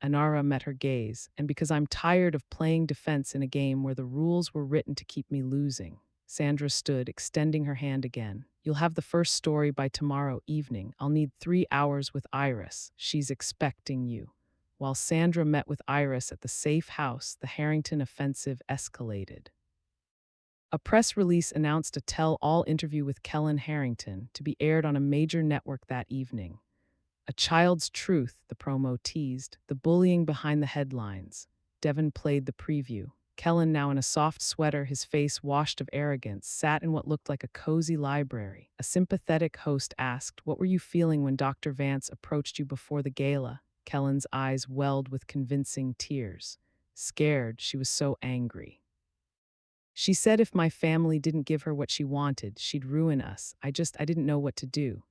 Speaker 1: Anara met her gaze, and because I'm tired of playing defense in a game where the rules were written to keep me losing. Sandra stood, extending her hand again. You'll have the first story by tomorrow evening. I'll need 3 hours with Iris. She's expecting you. While Sandra met with Iris at the safe house, the Harrington offensive escalated. A press release announced a tell-all interview with Kellen Harrington to be aired on a major network that evening. A child's truth, the promo teased, the bullying behind the headlines. Devin played the preview. Kellen, now in a soft sweater, his face washed of arrogance, sat in what looked like a cozy library. A sympathetic host asked, "What were you feeling when Dr. Vance approached you before the gala?" Kellen's eyes welled with convincing tears. Scared, she was so angry. She said if my family didn't give her what she wanted, she'd ruin us. I didn't know what to do.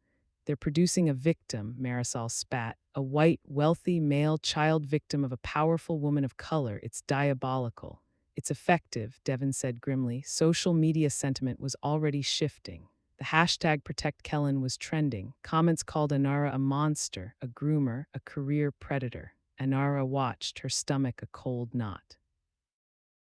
Speaker 1: They're producing a victim, Marisol spat, a white, wealthy, male child victim of a powerful woman of color. It's diabolical. It's effective, Devin said grimly. Social media sentiment was already shifting. The hashtag #ProtectKellen was trending. Comments called Anara a monster, a groomer, a career predator. Anara watched, her stomach a cold knot.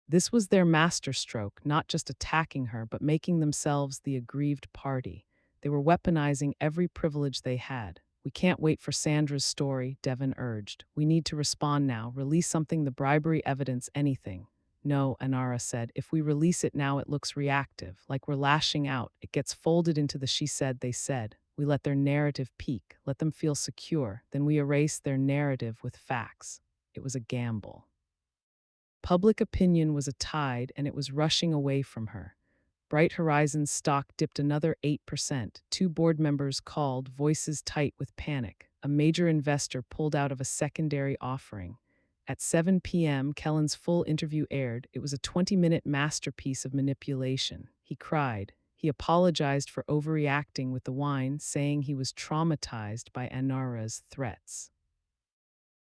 Speaker 1: This was their masterstroke, not just attacking her, but making themselves the aggrieved party. They were weaponizing every privilege they had. We can't wait for Sandra's story, Devin urged. We need to respond now, release something, the bribery evidence, anything. No, Anara said, if we release it now it looks reactive, like we're lashing out. It gets folded into the she said, they said. We let their narrative peak, let them feel secure, then we erase their narrative with facts. It was a gamble. Public opinion was a tide, and it was rushing away from her. Bright Horizons stock dipped another 8%. 2 board members called, voices tight with panic. A major investor pulled out of a secondary offering. At 7 p.m., Kellen's full interview aired. It was a 20-minute masterpiece of manipulation. He cried. He apologized for overreacting with the wine, saying he was traumatized by Anara's threats.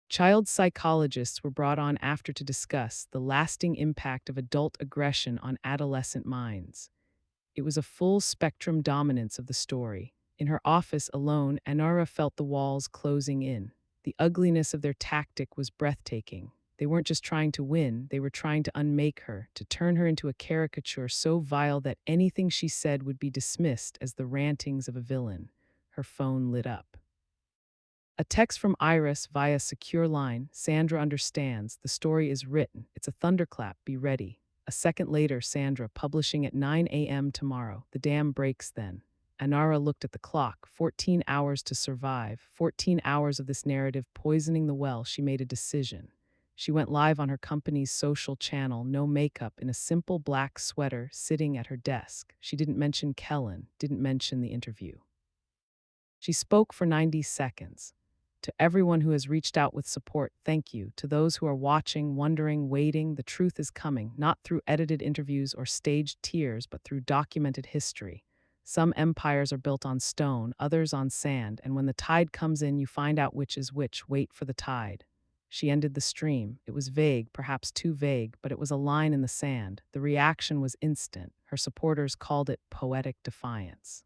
Speaker 1: Child psychologists were brought on after to discuss the lasting impact of adult aggression on adolescent minds. It was a full-spectrum dominance of the story. In her office alone, Anara felt the walls closing in. The ugliness of their tactic was breathtaking. They weren't just trying to win, they were trying to unmake her, to turn her into a caricature so vile that anything she said would be dismissed as the rantings of a villain. Her phone lit up. A text from Iris via secure line. Sandra understands. The story is written. It's a thunderclap. Be ready. A second later, Sandra, publishing at 9 a.m. tomorrow. The dam breaks then. Anara looked at the clock. 14 hours to survive. 14 hours of this narrative poisoning the well. She made a decision. She went live on her company's social channel, no makeup, in a simple black sweater, sitting at her desk. She didn't mention Kellen, didn't mention the interview. She spoke for 90 seconds. To everyone who has reached out with support, thank you. To those who are watching, wondering, waiting, the truth is coming, not through edited interviews or staged tears, but through documented history. Some empires are built on stone, others on sand, and when the tide comes in, you find out which is which. Wait for the tide. She ended the stream. It was vague, perhaps too vague, but it was a line in the sand. The reaction was instant. Her supporters called it poetic defiance.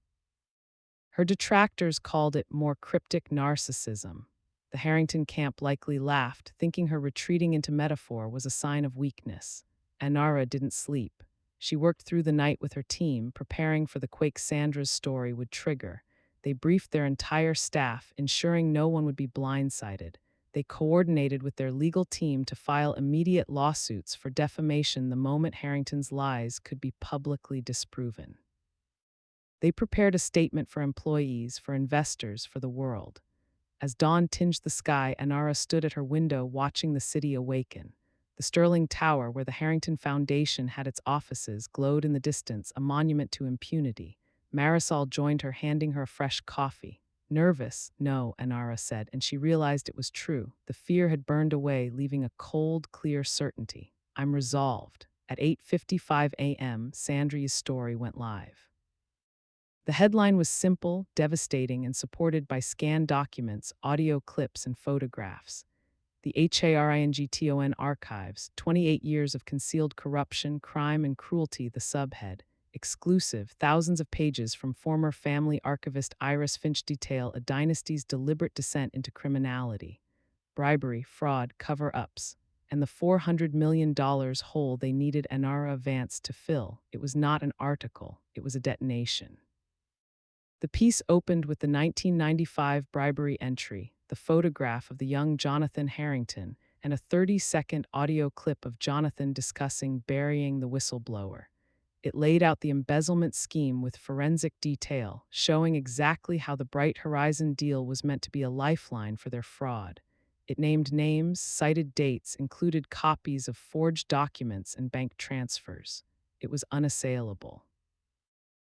Speaker 1: Her detractors called it more cryptic narcissism. The Harrington camp likely laughed, thinking her retreating into metaphor was a sign of weakness. Anara didn't sleep. She worked through the night with her team, preparing for the quake Sandra's story would trigger. They briefed their entire staff, ensuring no one would be blindsided. They coordinated with their legal team to file immediate lawsuits for defamation the moment Harrington's lies could be publicly disproven. They prepared a statement for employees, for investors, for the world. As dawn tinged the sky, Anara stood at her window watching the city awaken. The Sterling Tower, where the Harrington Foundation had its offices, glowed in the distance, a monument to impunity. Marisol joined her, handing her a fresh coffee. Nervous, no, Anara said, and she realized it was true. The fear had burned away, leaving a cold, clear certainty. I'm resolved. At 8:55 a.m., Sandria's story went live. The headline was simple, devastating, and supported by scanned documents, audio clips, and photographs. The HARINGTON archives, 28 years of concealed corruption, crime, and cruelty, the subhead. Exclusive, thousands of pages from former family archivist Iris Finch detail a dynasty's deliberate descent into criminality, bribery, fraud, cover-ups, and the $400 million hole they needed Anara Vance to fill. It was not an article, it was a detonation. The piece opened with the 1995 bribery entry, the photograph of the young Jonathan Harrington, and a 30-second audio clip of Jonathan discussing burying the whistleblower. It laid out the embezzlement scheme with forensic detail, showing exactly how the Bright Horizon deal was meant to be a lifeline for their fraud. It named names, cited dates, included copies of forged documents and bank transfers. It was unassailable.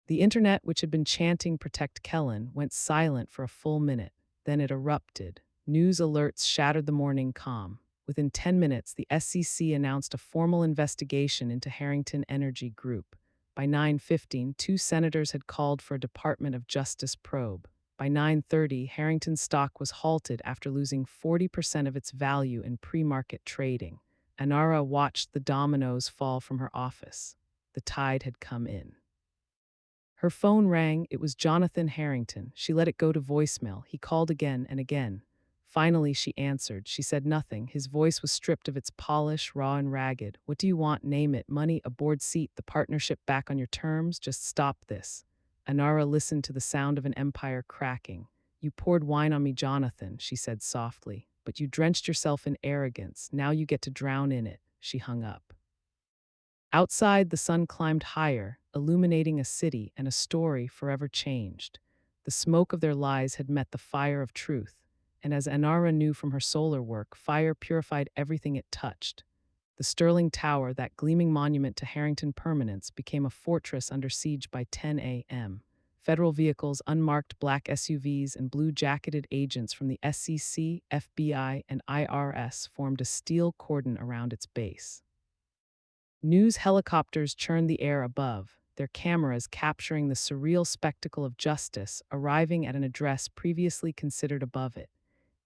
Speaker 1: The internet, which had been chanting Protect Kellen, went silent for a full minute. Then it erupted. News alerts shattered the morning calm. Within 10 minutes, the SEC announced a formal investigation into Harrington Energy Group. By 9:15, two senators had called for a Department of Justice probe. By 9:30, Harrington stock was halted after losing 40% of its value in pre-market trading. Anara watched the dominoes fall from her office. The tide had come in. Her phone rang. It was Jonathan Harrington. She let it go to voicemail. He called again and again. Finally, she answered. She said nothing. His voice was stripped of its polish, raw and ragged. What do you want? Name it. Money, a board seat, the partnership back on your terms? Just stop this. Anara listened to the sound of an empire cracking. You poured wine on me, Jonathan, she said softly. But you drenched yourself in arrogance. Now you get to drown in it. She hung up. Outside, the sun climbed higher, illuminating a city and a story forever changed. The smoke of their lies had met the fire of truth, and as Anara knew from her solar work, fire purified everything it touched. The Sterling Tower, that gleaming monument to Harrington permanence, became a fortress under siege by 10 a.m. Federal vehicles, unmarked black SUVs, and blue-jacketed agents from the SEC, FBI, and IRS formed a steel cordon around its base. News helicopters churned the air above, their cameras capturing the surreal spectacle of justice arriving at an address previously considered above it.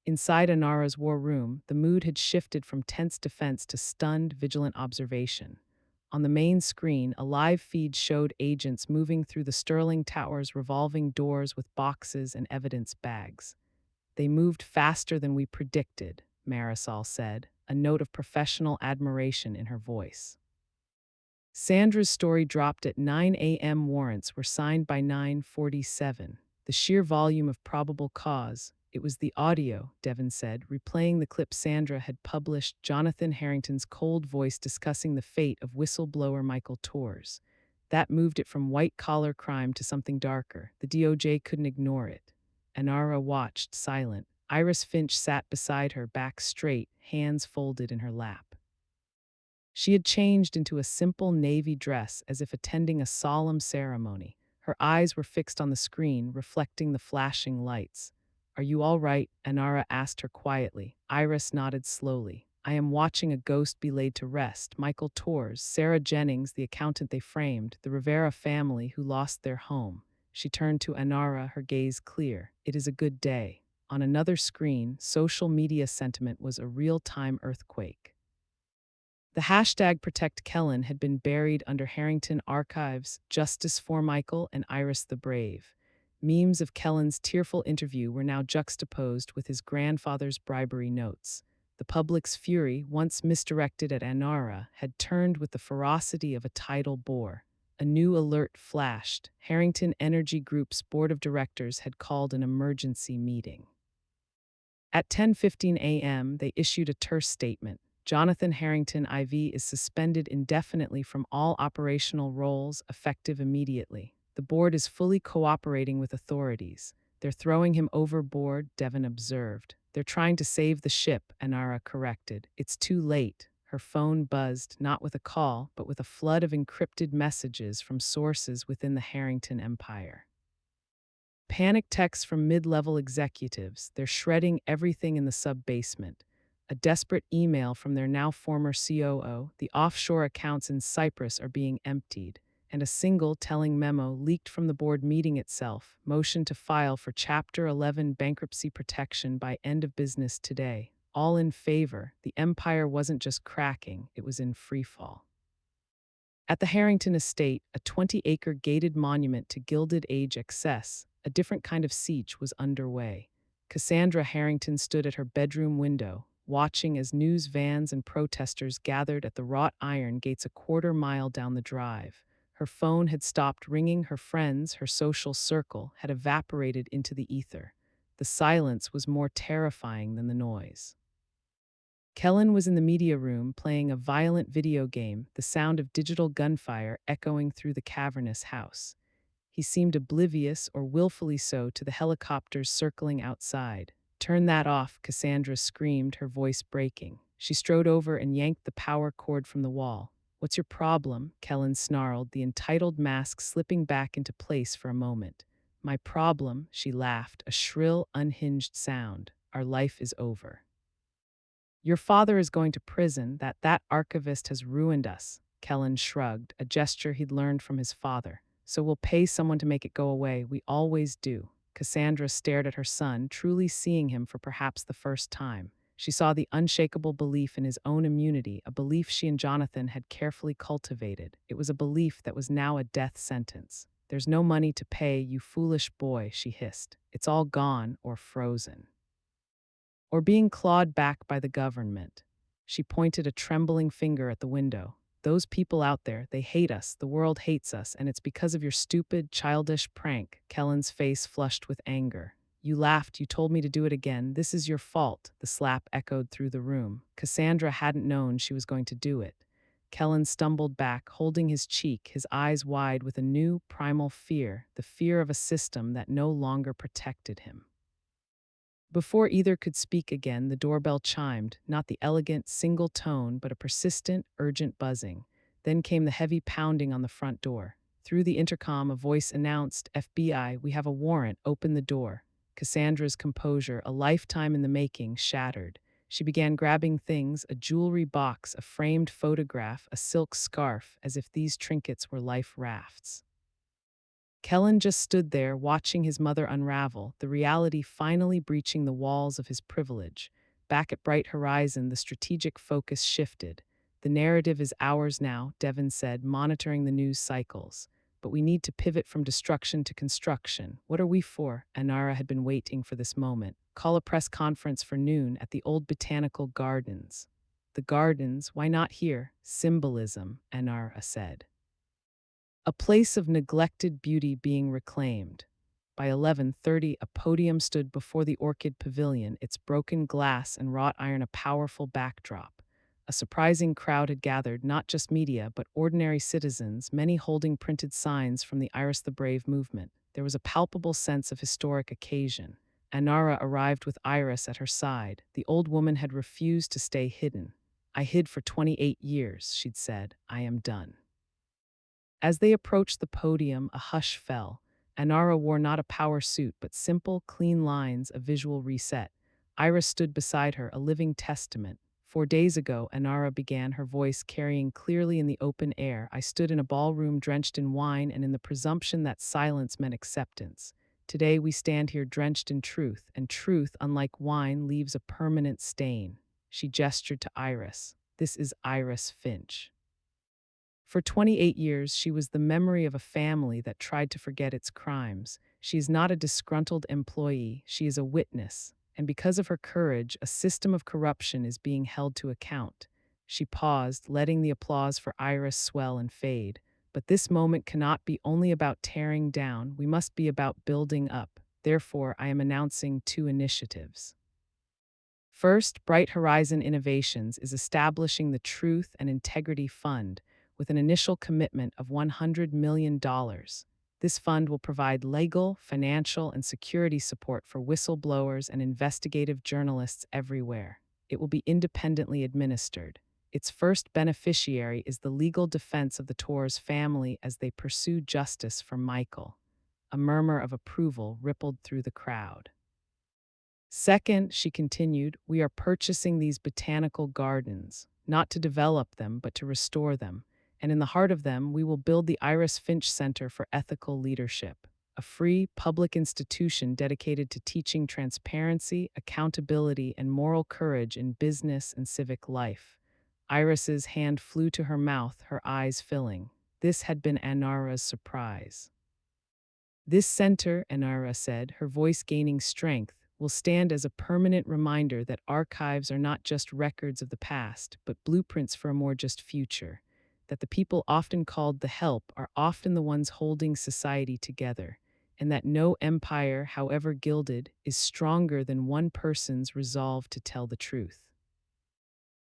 Speaker 1: Inside Anara's war room, the mood had shifted from tense defense to stunned, vigilant observation. On the main screen, a live feed showed agents moving through the Sterling Tower's revolving doors with boxes and evidence bags. They moved faster than we predicted, Marisol said, a note of professional admiration in her voice. Sandra's story dropped at 9 a.m. Warrants were signed by 9:47. The sheer volume of probable cause. It was the audio, Devon said, replaying the clip Sandra had published, Jonathan Harrington's cold voice discussing the fate of whistleblower Michael Tors. That moved it from white-collar crime to something darker. The DOJ couldn't ignore it. Anara watched, silent. Iris Finch sat beside her, back straight, hands folded in her lap. She had changed into a simple navy dress as if attending a solemn ceremony. Her eyes were fixed on the screen, reflecting the flashing lights. Are you all right? Anara asked her quietly. Iris nodded slowly. I am watching a ghost be laid to rest. Michael Tors, Sarah Jennings, the accountant they framed, the Rivera family who lost their home. She turned to Anara, her gaze clear. It is a good day. On another screen, social media sentiment was a real-time earthquake. The hashtag Protect Kellen had been buried under Harrington archives, Justice for Michael, and Iris the Brave. Memes of Kellen's tearful interview were now juxtaposed with his grandfather's bribery notes. The public's fury, once misdirected at Anara, had turned with the ferocity of a tidal bore. A new alert flashed. Harrington Energy Group's board of directors had called an emergency meeting. At 10:15 a.m., they issued a terse statement. Jonathan Harrington IV is suspended indefinitely from all operational roles, effective immediately. The board is fully cooperating with authorities. They're throwing him overboard, Devon observed. They're trying to save the ship, Anara corrected. It's too late. Her phone buzzed, not with a call, but with a flood of encrypted messages from sources within the Harrington empire. Panic texts from mid-level executives. They're shredding everything in the sub-basement. A desperate email from their now former COO. The offshore accounts in Cyprus are being emptied. And a single telling memo leaked from the board meeting itself. Motion to file for Chapter 11 bankruptcy protection by end of business today. All in favor. The empire wasn't just cracking, it was in freefall. At the Harrington estate, a 20-acre gated monument to Gilded Age excess, a different kind of siege was underway. Cassandra Harrington stood at her bedroom window, watching as news vans and protesters gathered at the wrought iron gates a quarter-mile down the drive. Her phone had stopped ringing, her friends, her social circle, had evaporated into the ether. The silence was more terrifying than the noise. Kellen was in the media room playing a violent video game, the sound of digital gunfire echoing through the cavernous house. He seemed oblivious, or willfully so, to the helicopters circling outside. "Turn that off," Cassandra screamed, her voice breaking. She strode over and yanked the power cord from the wall. "What's your problem?" Kellen snarled, the entitled mask slipping back into place for a moment. "My problem," she laughed, a shrill, unhinged sound. "Our life is over. Your father is going to prison, that archivist has ruined us." Kellen shrugged, a gesture he'd learned from his father. "So we'll pay someone to make it go away, we always do." Cassandra stared at her son, truly seeing him for perhaps the first time. She saw the unshakable belief in his own immunity, a belief she and Jonathan had carefully cultivated. It was a belief that was now a death sentence. "There's no money to pay, you foolish boy," she hissed. "It's all gone or frozen. Or being clawed back by the government." She pointed a trembling finger at the window. "Those people out there, they hate us, the world hates us, and it's because of your stupid, childish prank." Kellen's face flushed with anger. "You laughed, you told me to do it again. This is your fault." The slap echoed through the room. Cassandra hadn't known she was going to do it. Kellen stumbled back, holding his cheek, his eyes wide with a new, primal fear, the fear of a system that no longer protected him. Before either could speak again, the doorbell chimed, not the elegant, single tone, but a persistent, urgent buzzing. Then came the heavy pounding on the front door. Through the intercom, a voice announced, "FBI, we have a warrant, open the door." Cassandra's composure, a lifetime in the making, shattered. She began grabbing things, a jewelry box, a framed photograph, a silk scarf, as if these trinkets were life rafts. Kellen just stood there, watching his mother unravel, the reality finally breaching the walls of his privilege. Back at Bright Horizon, the strategic focus shifted. "The narrative is ours now," Devon said, monitoring the news cycles. "But we need to pivot from destruction to construction. What are we for?" Anara had been waiting for this moment. "Call a press conference for noon at the old Botanical Gardens." "The gardens? Why not here?" "Symbolism," Anara said. "A place of neglected beauty being reclaimed." By 11:30, a podium stood before the Orchid Pavilion, its broken glass and wrought iron a powerful backdrop. A surprising crowd had gathered, not just media, but ordinary citizens, many holding printed signs from the Iris the Brave movement. There was a palpable sense of historic occasion. Anara arrived with Iris at her side. The old woman had refused to stay hidden. "I hid for 28 years, she'd said. "I am done." As they approached the podium, a hush fell. Anara wore not a power suit, but simple, clean lines, a visual reset. Iris stood beside her, a living testament. "4 days ago," Anara began, her voice carrying clearly in the open air, "I stood in a ballroom drenched in wine and in the presumption that silence meant acceptance. Today we stand here drenched in truth, and truth, unlike wine, leaves a permanent stain." She gestured to Iris. "This is Iris Finch." For 28 years, she was the memory of a family that tried to forget its crimes. She is not a disgruntled employee, she is a witness. And because of her courage, a system of corruption is being held to account. She paused, letting the applause for Iris swell and fade. "But this moment cannot be only about tearing down, we must be about building up. Therefore, I am announcing 2 initiatives. First, Bright Horizon Innovations is establishing the Truth and Integrity Fund, with an initial commitment of $100 million. This fund will provide legal, financial, and security support for whistleblowers and investigative journalists everywhere. It will be independently administered. Its first beneficiary is the legal defense of the Torres family as they pursue justice for Michael. A murmur of approval rippled through the crowd. Second, she continued, we are purchasing these botanical gardens, not to develop them, but to restore them. And in the heart of them, we will build the Iris Finch Center for Ethical Leadership, a free public institution dedicated to teaching transparency, accountability, and moral courage in business and civic life. Iris's hand flew to her mouth, her eyes filling. This had been Anara's surprise. This center, Anara said, her voice gaining strength, will stand as a permanent reminder that archives are not just records of the past, but blueprints for a more just future. That the people often called the help are often the ones holding society together, and that no empire, however gilded, is stronger than one person's resolve to tell the truth.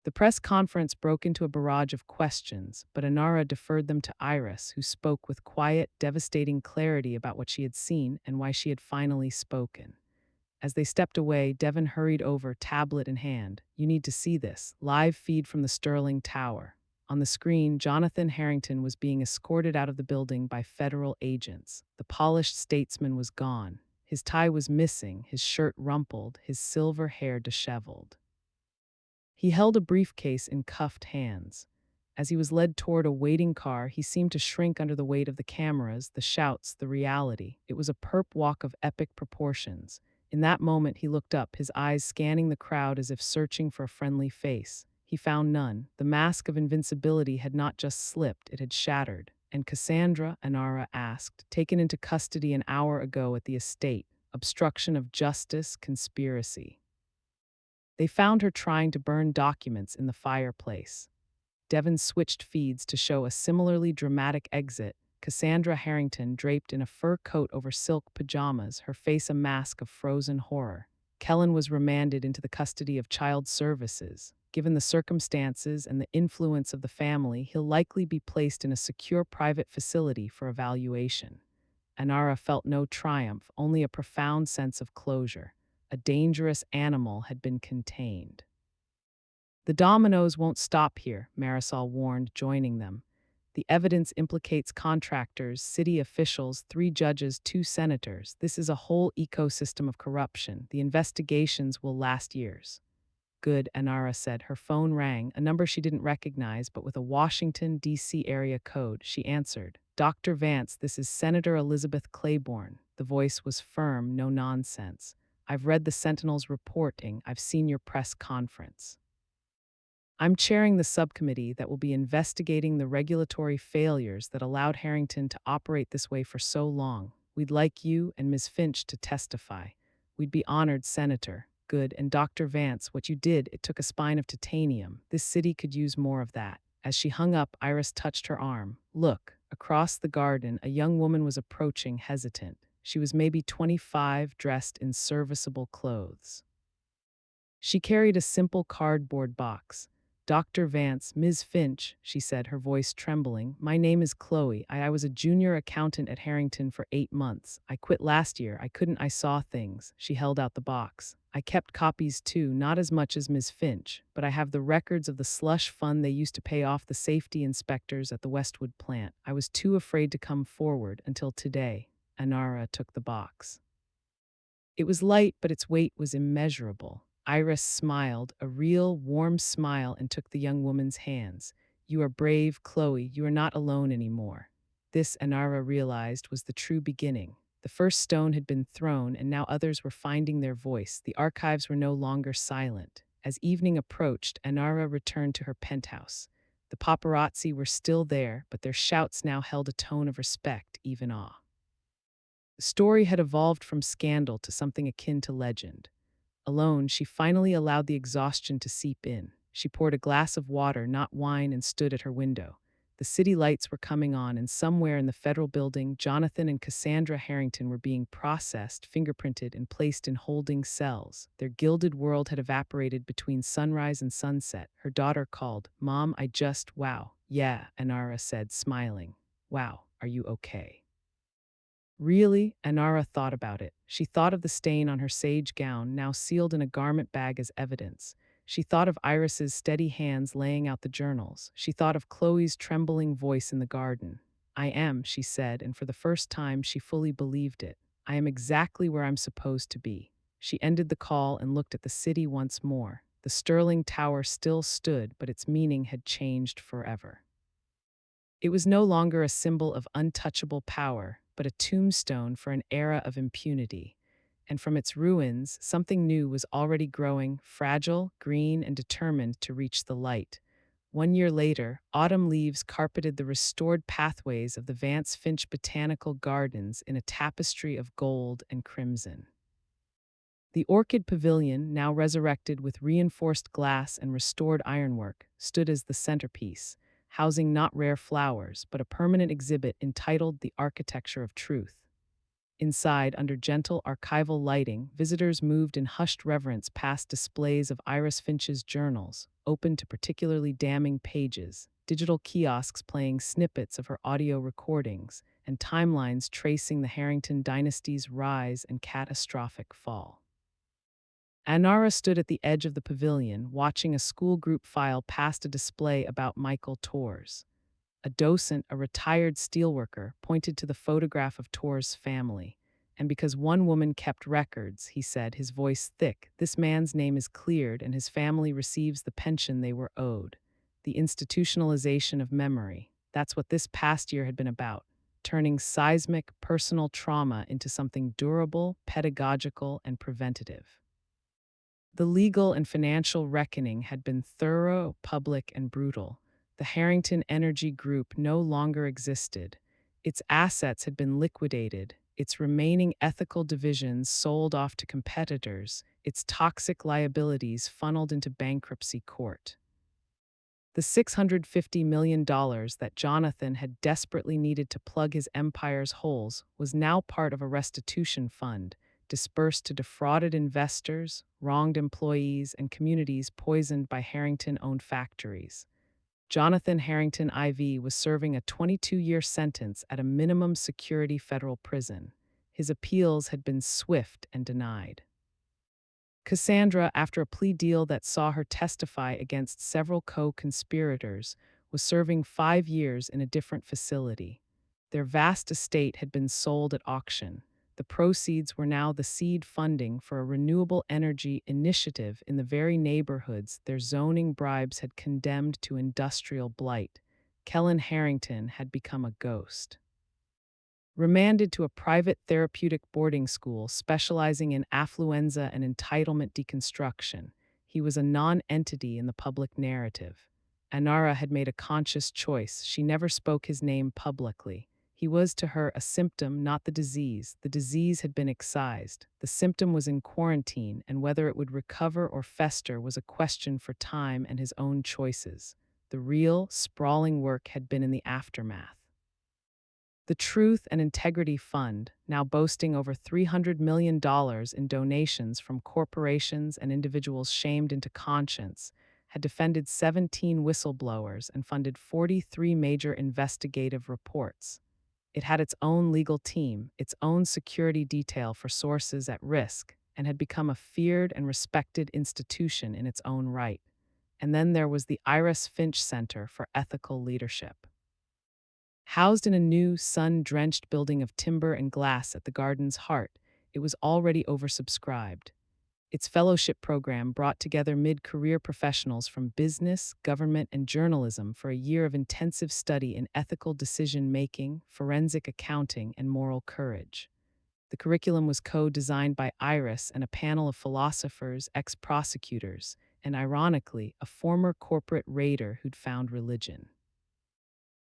Speaker 1: The press conference broke into a barrage of questions, but Anara deferred them to Iris, who spoke with quiet, devastating clarity about what she had seen and why she had finally spoken. As they stepped away, Devon hurried over, tablet in hand. You need to see this. Live feed from the Sterling Tower. On the screen, Jonathan Harrington was being escorted out of the building by federal agents. The polished statesman was gone. His tie was missing, his shirt rumpled, his silver hair disheveled. He held a briefcase in cuffed hands. As he was led toward a waiting car, he seemed to shrink under the weight of the cameras, the shouts, the reality. It was a perp walk of epic proportions. In that moment, he looked up, his eyes scanning the crowd as if searching for a friendly face. He found none. The mask of invincibility had not just slipped, it had shattered. And Cassandra, Anara asked, taken into custody an hour ago at the estate, obstruction of justice, conspiracy. They found her trying to burn documents in the fireplace. Devon switched feeds to show a similarly dramatic exit. Cassandra Harrington draped in a fur coat over silk pajamas, her face a mask of frozen horror. Kellen was remanded into the custody of Child Services. Given the circumstances and the influence of the family, he'll likely be placed in a secure private facility for evaluation. Anara felt no triumph, only a profound sense of closure. A dangerous animal had been contained. The dominoes won't stop here, Marisol warned, joining them. The evidence implicates contractors, city officials, 3 judges, 2 senators. This is a whole ecosystem of corruption. The investigations will last years. Good, Anara said. Her phone rang, a number she didn't recognize, but with a Washington, D.C. area code. She answered. Dr. Vance, this is Senator Elizabeth Claiborne. The voice was firm, no nonsense. I've read the Sentinel's reporting. I've seen your press conference. I'm chairing the subcommittee that will be investigating the regulatory failures that allowed Harrington to operate this way for so long. We'd like you and Ms. Finch to testify. We'd be honored, Senator. Good. And Dr. Vance, what you did, it took a spine of titanium. This city could use more of that. As she hung up, Iris touched her arm. Look, across the garden, a young woman was approaching, hesitant. She was maybe 25, dressed in serviceable clothes. She carried a simple cardboard box. Dr. Vance, Ms. Finch, she said, her voice trembling. My name is Chloe. I was a junior accountant at Harrington for 8 months. I quit last year. I saw things. She held out the box. I kept copies too, not as much as Ms. Finch, but I have the records of the slush fund they used to pay off the safety inspectors at the Westwood plant. I was too afraid to come forward until today. Anara took the box. It was light, but its weight was immeasurable. Iris smiled, a real, warm smile, and took the young woman's hands. You are brave, Chloe. You are not alone anymore. This, Anara realized, was the true beginning. The first stone had been thrown, and now others were finding their voice. The archives were no longer silent. As evening approached, Anara returned to her penthouse. The paparazzi were still there, but their shouts now held a tone of respect, even awe. The story had evolved from scandal to something akin to legend. Alone, she finally allowed the exhaustion to seep in. She poured a glass of water, not wine, and stood at her window. The city lights were coming on, and somewhere in the federal building, Jonathan and Cassandra Harrington were being processed, fingerprinted, and placed in holding cells. Their gilded world had evaporated between sunrise and sunset. Her daughter called, Mom, wow. Yeah, Anara said, smiling. Wow, are you okay? Really? Anara thought about it. She thought of the stain on her sage gown, now sealed in a garment bag as evidence. She thought of Iris's steady hands laying out the journals. She thought of Chloe's trembling voice in the garden. I am, she said, and for the first time she fully believed it. I am exactly where I'm supposed to be. She ended the call and looked at the city once more. The Sterling Tower still stood, but its meaning had changed forever. It was no longer a symbol of untouchable power, but a tombstone for an era of impunity. And from its ruins, something new was already growing, fragile, green, and determined to reach the light. 1 year later, autumn leaves carpeted the restored pathways of the Vance Finch Botanical Gardens in a tapestry of gold and crimson. The Orchid Pavilion, now resurrected with reinforced glass and restored ironwork, stood as the centerpiece, housing not rare flowers, but a permanent exhibit entitled The Architecture of Truth. Inside, under gentle archival lighting, visitors moved in hushed reverence past displays of Iris Finch's journals, open to particularly damning pages, digital kiosks playing snippets of her audio recordings, and timelines tracing the Harrington dynasty's rise and catastrophic fall. Anara stood at the edge of the pavilion, watching a school group file past a display about Michael Torres. A docent, a retired steelworker, pointed to the photograph of Torres' family. And because one woman kept records, he said, his voice thick, this man's name is cleared and his family receives the pension they were owed. The institutionalization of memory. That's what this past year had been about, turning seismic, personal trauma into something durable, pedagogical, and preventative. The legal and financial reckoning had been thorough, public, and brutal. The Harrington Energy Group no longer existed. Its assets had been liquidated, its remaining ethical divisions sold off to competitors, its toxic liabilities funneled into bankruptcy court. The $650 million that Jonathan had desperately needed to plug his empire's holes was now part of a restitution fund, dispersed to defrauded investors, wronged employees, and communities poisoned by Harrington-owned factories. Jonathan Harrington IV was serving a 22-year sentence at a minimum security federal prison. His appeals had been swift and denied. Cassandra, after a plea deal that saw her testify against several co-conspirators, was serving 5 years in a different facility. Their vast estate had been sold at auction. The proceeds were now the seed funding for a renewable energy initiative in the very neighborhoods their zoning bribes had condemned to industrial blight. Kellen Harrington had become a ghost. Remanded to a private therapeutic boarding school specializing in affluenza and entitlement deconstruction, he was a non-entity in the public narrative. Anara had made a conscious choice. She never spoke his name publicly. He was to her a symptom, not the disease. The disease had been excised. The symptom was in quarantine, and whether it would recover or fester was a question for time and his own choices. The real, sprawling work had been in the aftermath. The Truth and Integrity Fund, now boasting over $300 million in donations from corporations and individuals shamed into conscience, had defended 17 whistleblowers and funded 43 major investigative reports. It had its own legal team, its own security detail for sources at risk, and had become a feared and respected institution in its own right. And then there was the Iris Finch Center for Ethical Leadership. Housed in a new, sun-drenched building of timber and glass at the garden's heart, it was already oversubscribed. Its fellowship program brought together mid-career professionals from business, government, and journalism for a year of intensive study in ethical decision-making, forensic accounting, and moral courage. The curriculum was co-designed by Iris and a panel of philosophers, ex-prosecutors, and ironically, a former corporate raider who'd found religion.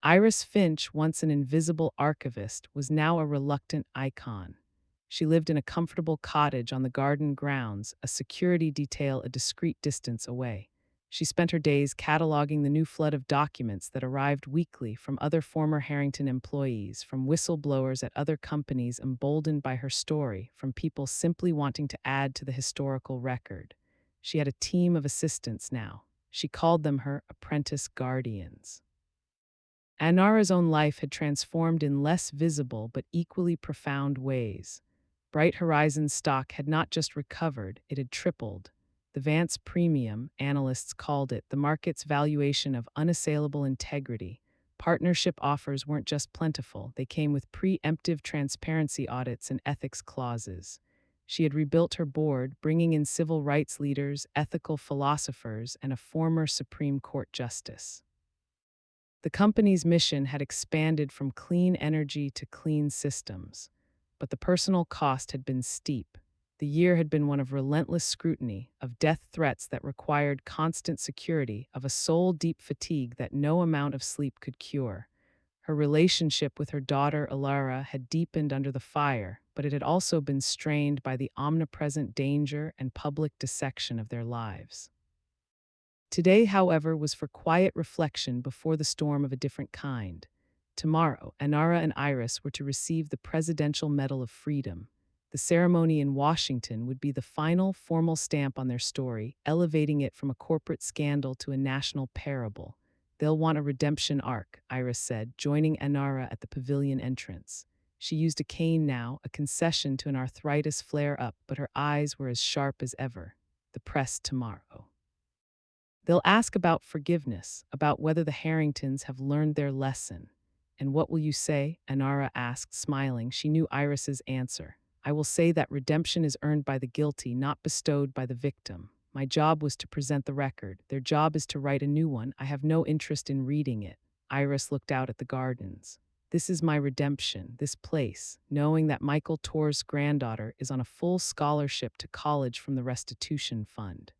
Speaker 1: Iris Finch, once an invisible archivist, was now a reluctant icon. She lived in a comfortable cottage on the garden grounds, a security detail a discreet distance away. She spent her days cataloging the new flood of documents that arrived weekly from other former Harrington employees, from whistleblowers at other companies emboldened by her story, from people simply wanting to add to the historical record. She had a team of assistants now. She called them her apprentice guardians. Anara's own life had transformed in less visible but equally profound ways. Bright Horizons stock had not just recovered, it had tripled. The Vance Premium, analysts called it, the market's valuation of unassailable integrity, Partnership offers weren't just plentiful, they came with preemptive transparency audits and ethics clauses. She had rebuilt her board, bringing in civil rights leaders, ethical philosophers, and a former Supreme Court justice. The company's mission had expanded from clean energy to clean systems, but the personal cost had been steep. The year had been one of relentless scrutiny, of death threats that required constant security, of a soul-deep fatigue that no amount of sleep could cure. Her relationship with her daughter Alara had deepened under the fire, but it had also been strained by the omnipresent danger and public dissection of their lives. Today, however, was for quiet reflection before the storm of a different kind. Tomorrow, Anara and Iris were to receive the Presidential Medal of Freedom. The ceremony in Washington would be the final formal stamp on their story, elevating it from a corporate scandal to a national parable. They'll want a redemption arc, Iris said, joining Anara at the pavilion entrance. She used a cane now, a concession to an arthritis flare-up, but her eyes were as sharp as ever. The press tomorrow. They'll ask about forgiveness, about whether the Harringtons have learned their lesson. And what will you say? Anara asked, smiling. She knew Iris's answer. I will say that redemption is earned by the guilty, not bestowed by the victim. My job was to present the record. Their job is to write a new one. I have no interest in reading it. Iris looked out at the gardens. This is my redemption, this place, knowing that Michael Torr's granddaughter is on a full scholarship to college from the restitution fund.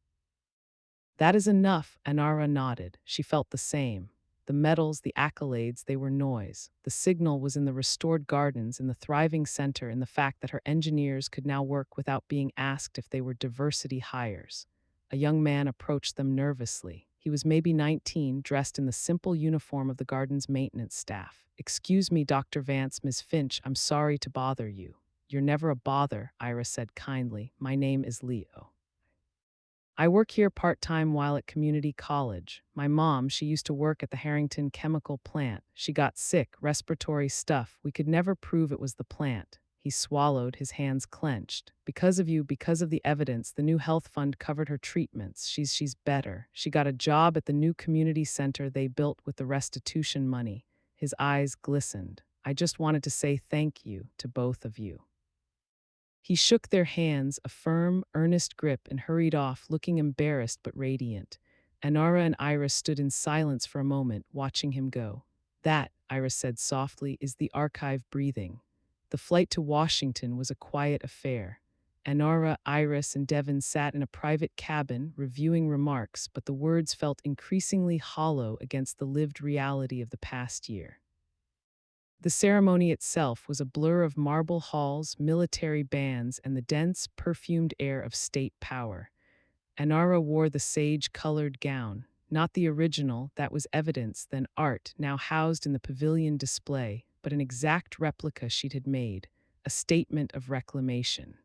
Speaker 1: That is enough, Anara nodded. She felt the same. The medals, the accolades, they were noise. The signal was in the restored gardens, in the thriving center, in the fact that her engineers could now work without being asked if they were diversity hires. A young man approached them nervously. He was maybe 19, dressed in the simple uniform of the garden's maintenance staff. Excuse me, Dr. Vance, Ms. Finch, I'm sorry to bother you. You're never a bother, Iris said kindly. My name is Leo. I work here part-time while at community college. My mom, she used to work at the Harrington chemical plant. She got sick, respiratory stuff. We could never prove it was the plant. He swallowed, his hands clenched. Because of you, because of the evidence, the new health fund covered her treatments. She's better. She got a job at the new community center they built with the restitution money. His eyes glistened. I just wanted to say thank you to both of you. He shook their hands, a firm, earnest grip, and hurried off, looking embarrassed but radiant. Anara and Iris stood in silence for a moment, watching him go. That, Iris said softly, is the archive breathing. The flight to Washington was a quiet affair. Anara, Iris, and Devon sat in a private cabin, reviewing remarks, but the words felt increasingly hollow against the lived reality of the past year. The ceremony itself was a blur of marble halls, military bands, and the dense, perfumed air of state power. Anara wore the sage-colored gown, not the original, that was evidence, then art, now housed in the pavilion display, but an exact replica she'd had made, a statement of reclamation.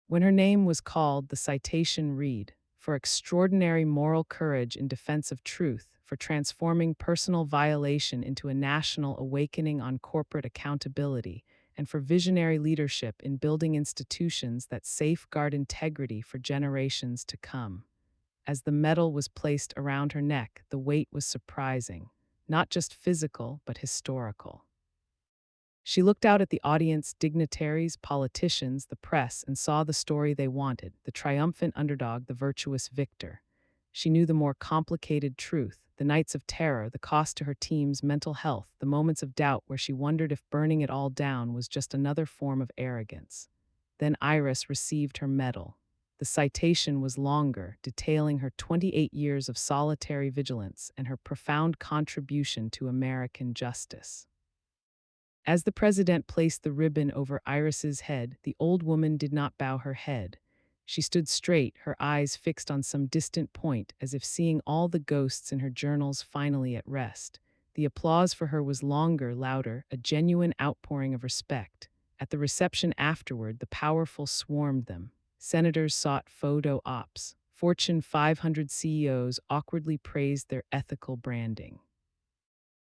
Speaker 1: When her name was called, the citation read, "For extraordinary moral courage in defense of truth, for transforming personal violation into a national awakening on corporate accountability, and for visionary leadership in building institutions that safeguard integrity for generations to come." As the medal was placed around her neck, the weight was surprising, not just physical, but historical. She looked out at the audience, dignitaries, politicians, the press, and saw the story they wanted, the triumphant underdog, the virtuous victor. She knew the more complicated truth, the nights of terror, the cost to her team's mental health, the moments of doubt where she wondered if burning it all down was just another form of arrogance. Then Iris received her medal. The citation was longer, detailing her 28 years of solitary vigilance and her profound contribution to American justice. As the president placed the ribbon over Iris's head, the old woman did not bow her head. She stood straight, her eyes fixed on some distant point, as if seeing all the ghosts in her journals finally at rest. The applause for her was longer, louder, a genuine outpouring of respect. At the reception afterward, the powerful swarmed them. Senators sought photo ops. Fortune 500 CEOs awkwardly praised their ethical branding.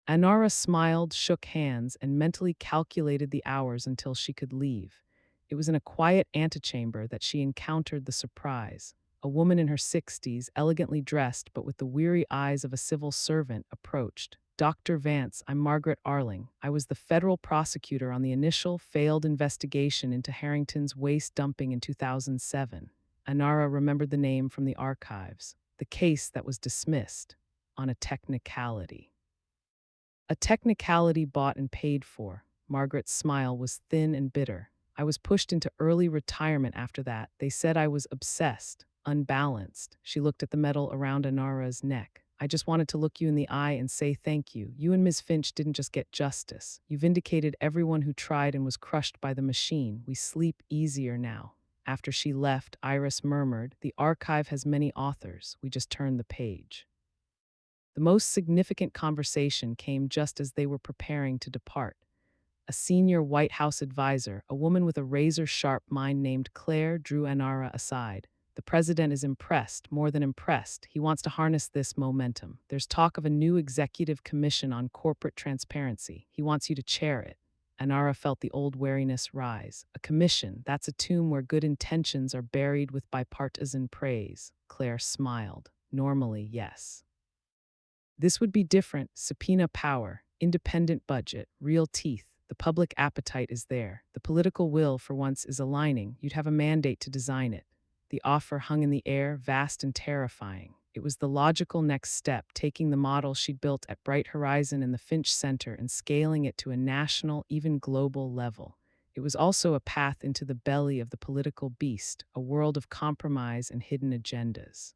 Speaker 1: Anara smiled, shook hands, and mentally calculated the hours until she could leave. It was in a quiet antechamber that she encountered the surprise. A woman in her 60s, elegantly dressed but with the weary eyes of a civil servant, approached. Dr. Vance, I'm Margaret Arling. I was the federal prosecutor on the initial failed investigation into Harrington's waste dumping in 2007. Anara remembered the name from the archives, the case that was dismissed on a technicality. A technicality bought and paid for. Margaret's smile was thin and bitter. I was pushed into early retirement after that. They said I was obsessed, unbalanced. She looked at the medal around Anara's neck. I just wanted to look you in the eye and say thank you. You and Ms. Finch didn't just get justice. You vindicated everyone who tried and was crushed by the machine. We sleep easier now. After she left, Iris murmured, "The archive has many authors. We just turned the page." The most significant conversation came just as they were preparing to depart. A senior White House advisor, a woman with a razor-sharp mind named Claire, drew Anara aside. "The president is impressed, more than impressed. He wants to harness this momentum. There's talk of a new executive commission on corporate transparency. He wants you to chair it." Anara felt the old wariness rise. "A commission, that's a tomb where good intentions are buried with bipartisan praise." Claire smiled. "Normally, yes. This would be different: subpoena power, independent budget, real teeth. The public appetite is there. The political will, for once, is aligning. You'd have a mandate to design it." The offer hung in the air, vast and terrifying. It was the logical next step, taking the model she'd built at Bright Horizon and the Finch Center and scaling it to a national, even global level. It was also a path into the belly of the political beast, a world of compromise and hidden agendas.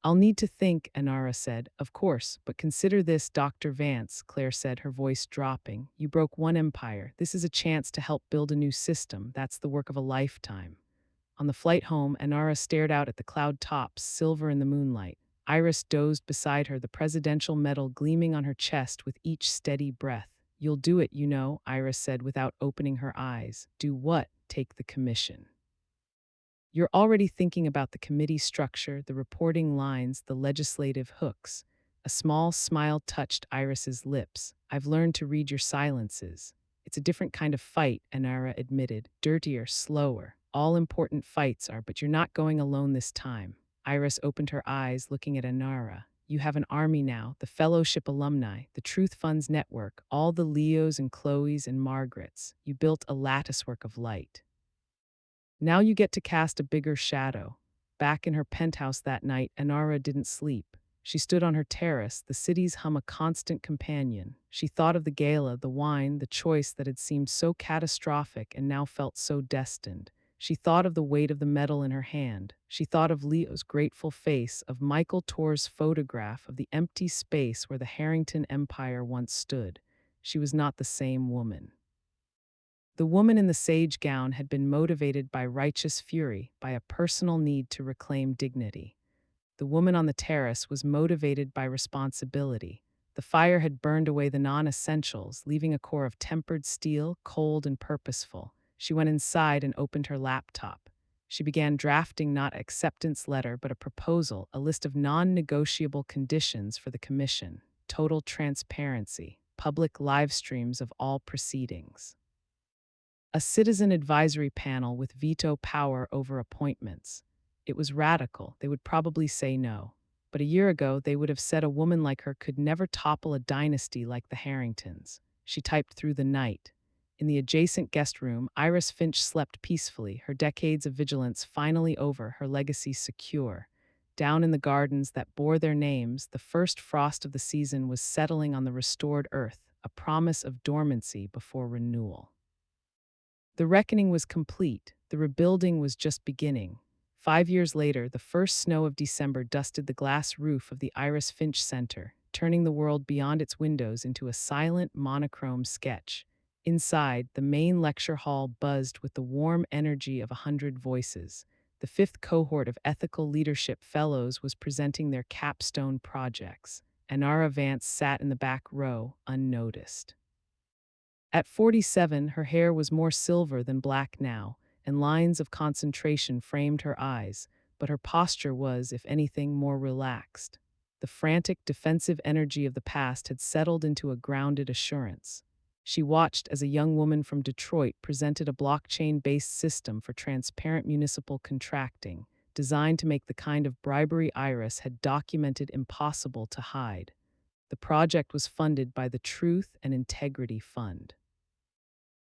Speaker 1: "I'll need to think," Anara said. "Of course, but consider this, Dr. Vance," Claire said, her voice dropping. "You broke one empire. This is a chance to help build a new system. That's the work of a lifetime." On the flight home, Anara stared out at the cloud tops, silver in the moonlight. Iris dozed beside her, the presidential medal gleaming on her chest with each steady breath. "You'll do it, you know," Iris said without opening her eyes. "Do what?" "Take the commission." "You're already thinking about the committee structure, the reporting lines, the legislative hooks." A small smile touched Iris's lips. "I've learned to read your silences." "It's a different kind of fight," Anara admitted. "Dirtier, slower. All important fights are, but you're not going alone this time." Iris opened her eyes, looking at Anara. "You have an army now, the fellowship alumni, the Truth Funds network, all the Leos and Chloes and Margarets. You built a latticework of light. Now you get to cast a bigger shadow." Back in her penthouse that night, Anara didn't sleep. She stood on her terrace, the city's hum a constant companion. She thought of the gala, the wine, the choice that had seemed so catastrophic and now felt so destined. She thought of the weight of the medal in her hand. She thought of Leo's grateful face, of Michael Torr's photograph, of the empty space where the Harrington Empire once stood. She was not the same woman. The woman in the sage gown had been motivated by righteous fury, by a personal need to reclaim dignity. The woman on the terrace was motivated by responsibility. The fire had burned away the non-essentials, leaving a core of tempered steel, cold and purposeful. She went inside and opened her laptop. She began drafting not an acceptance letter, but a proposal, a list of non-negotiable conditions for the commission: total transparency, public live streams of all proceedings, a citizen advisory panel with veto power over appointments. It was radical. They would probably say no. But a year ago, they would have said a woman like her could never topple a dynasty like the Harringtons. She typed through the night. In the adjacent guest room, Iris Finch slept peacefully, her decades of vigilance finally over, her legacy secure. Down in the gardens that bore their names, the first frost of the season was settling on the restored earth, a promise of dormancy before renewal. The reckoning was complete. The rebuilding was just beginning. 5 years later, the first snow of December dusted the glass roof of the Iris Finch Center, turning the world beyond its windows into a silent, monochrome sketch. Inside, the main lecture hall buzzed with the warm energy of 100 voices. The fifth cohort of Ethical Leadership Fellows was presenting their capstone projects. Anara Vance sat in the back row, unnoticed. At 47, her hair was more silver than black now, and lines of concentration framed her eyes, but her posture was, if anything, more relaxed. The frantic, defensive energy of the past had settled into a grounded assurance. She watched as a young woman from Detroit presented a blockchain-based system for transparent municipal contracting, designed to make the kind of bribery Iris had documented impossible to hide. The project was funded by the Truth and Integrity Fund.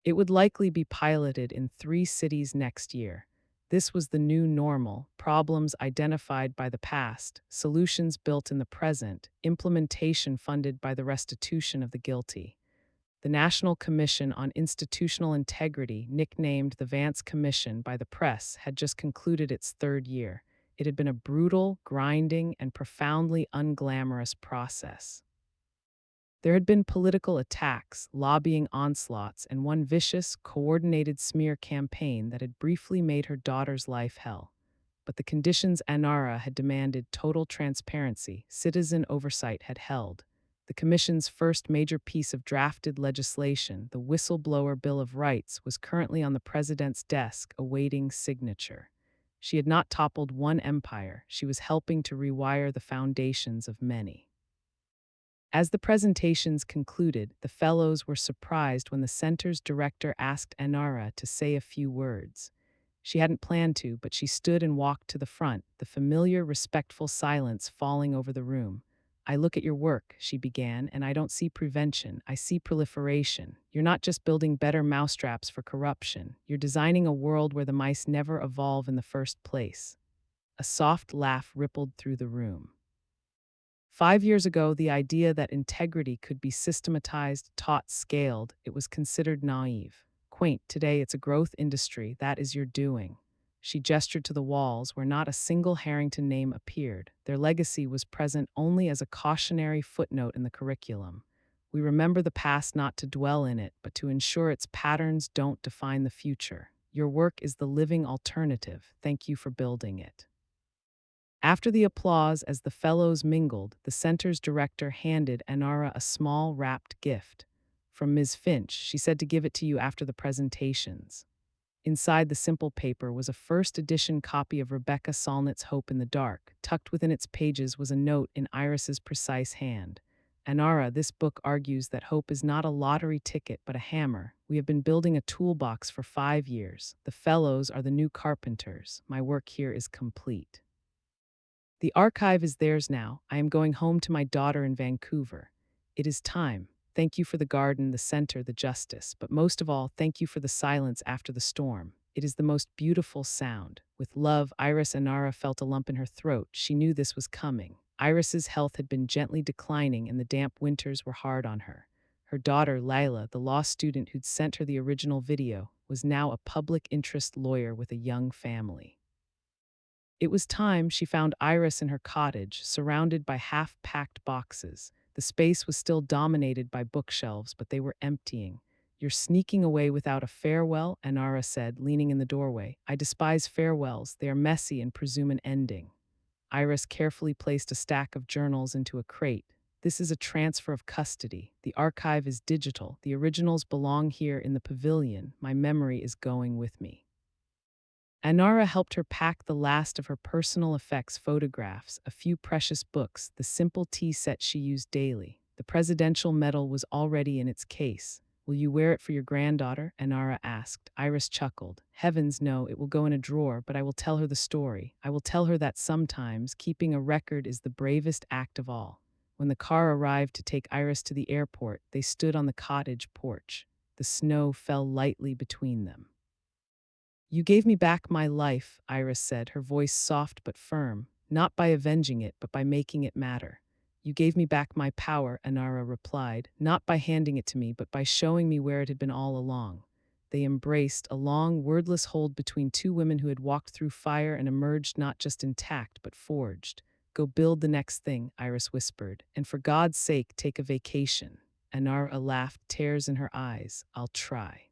Speaker 1: It would likely be piloted in 3 cities next year. This was the new normal: problems identified by the past, solutions built in the present, implementation funded by the restitution of the guilty. The National Commission on Institutional Integrity, nicknamed the Vance Commission by the press, had just concluded its 3rd year. It had been a brutal, grinding, and profoundly unglamorous process. There had been political attacks, lobbying onslaughts, and one vicious, coordinated smear campaign that had briefly made her daughter's life hell. But the conditions Anara had demanded: total transparency, citizen oversight, had held. The Commission's first major piece of drafted legislation, the Whistleblower Bill of Rights, was currently on the president's desk, awaiting signature. She had not toppled one empire, she was helping to rewire the foundations of many. As the presentations concluded, the fellows were surprised when the center's director asked Anara to say a few words. She hadn't planned to, but she stood and walked to the front, the familiar, respectful silence falling over the room. "I look at your work," she began, "and I don't see prevention, I see proliferation. You're not just building better mousetraps for corruption, you're designing a world where the mice never evolve in the first place." A soft laugh rippled through the room. 5 years ago, the idea that integrity could be systematized, taught, scaled, it was considered naive. Quaint, today it's a growth industry, that is your doing. She gestured to the walls where not a single Harrington name appeared. Their legacy was present only as a cautionary footnote in the curriculum. We remember the past not to dwell in it, but to ensure its patterns don't define the future. Your work is the living alternative. Thank you for building it. After the applause as the fellows mingled, the center's director handed Anara a small wrapped gift. "From Ms. Finch, she said to give it to you after the presentations." Inside the simple paper was a first-edition copy of Rebecca Solnit's Hope in the Dark. Tucked within its pages was a note in Iris's precise hand. "Anara, this book argues that hope is not a lottery ticket but a hammer. We have been building a toolbox for 5 years. The fellows are the new carpenters. My work here is complete. The archive is theirs now. I am going home to my daughter in Vancouver. It is time. Thank you for the garden, the center, the justice, but most of all, thank you for the silence after the storm. It is the most beautiful sound." With love, Iris Anara felt a lump in her throat. She knew this was coming. Iris's health had been gently declining and the damp winters were hard on her. Her daughter, Lila, the law student who'd sent her the original video, was now a public interest lawyer with a young family. It was time. She found Iris in her cottage, surrounded by half-packed boxes. The space was still dominated by bookshelves, but they were emptying. "You're sneaking away without a farewell," Anara said, leaning in the doorway. "I despise farewells. They are messy and presume an ending." Iris carefully placed a stack of journals into a crate. "This is a transfer of custody. The archive is digital. The originals belong here in the pavilion. My memory is going with me." Anara helped her pack the last of her personal effects: photographs, a few precious books, the simple tea set she used daily. The presidential medal was already in its case. "Will you wear it for your granddaughter?" Anara asked. Iris chuckled. "Heavens, no, it will go in a drawer, but I will tell her the story. I will tell her that sometimes keeping a record is the bravest act of all." When the car arrived to take Iris to the airport, they stood on the cottage porch. The snow fell lightly between them. "You gave me back my life," Iris said, her voice soft but firm, "not by avenging it, but by making it matter." "You gave me back my power," Anara replied, "not by handing it to me, but by showing me where it had been all along." They embraced, a long, wordless hold between two women who had walked through fire and emerged not just intact, but forged. "Go build the next thing," Iris whispered, "and for God's sake, take a vacation." Anara laughed, tears in her eyes. "I'll try."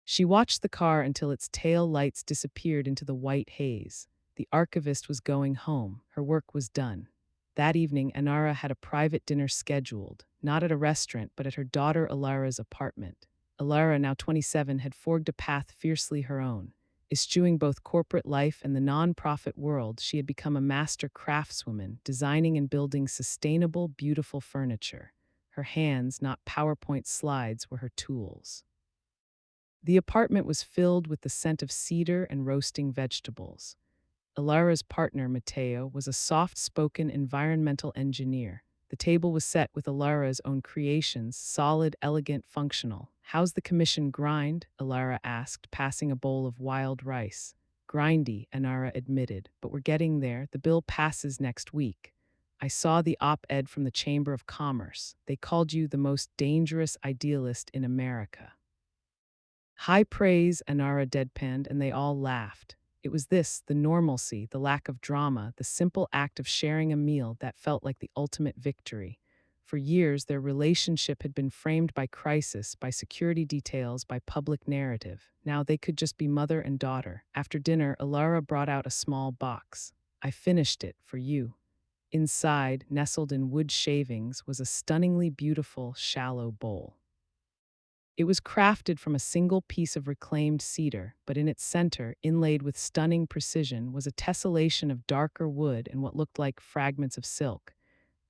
Speaker 1: She watched the car until its tail lights disappeared into the white haze. The archivist was going home. Her work was done. That evening, Anara had a private dinner scheduled, not at a restaurant, but at her daughter Ilara's apartment. Ilara, now 27, had forged a path fiercely her own. Eschewing both corporate life and the non-profit world, she had become a master craftswoman, designing and building sustainable, beautiful furniture. Her hands, not PowerPoint slides, were her tools. The apartment was filled with the scent of cedar and roasting vegetables. Ilara's partner, Matteo, was a soft-spoken environmental engineer. The table was set with Alara's own creations, solid, elegant, functional. "How's the commission grind?" Alara asked, passing a bowl of wild rice. "Grindy," Anara admitted, "but we're getting there. The bill passes next week. I saw the op-ed from the Chamber of Commerce. They called you the most dangerous idealist in America." High praise, Anara deadpanned, and they all laughed. It was this, the normalcy, the lack of drama, the simple act of sharing a meal that felt like the ultimate victory. For years, their relationship had been framed by crisis, by security details, by public narrative. Now they could just be mother and daughter. After dinner, Alara brought out a small box. "I finished it for you." Inside, nestled in wood shavings, was a stunningly beautiful, shallow bowl. It was crafted from a single piece of reclaimed cedar, but in its center, inlaid with stunning precision, was a tessellation of darker wood and what looked like fragments of silk.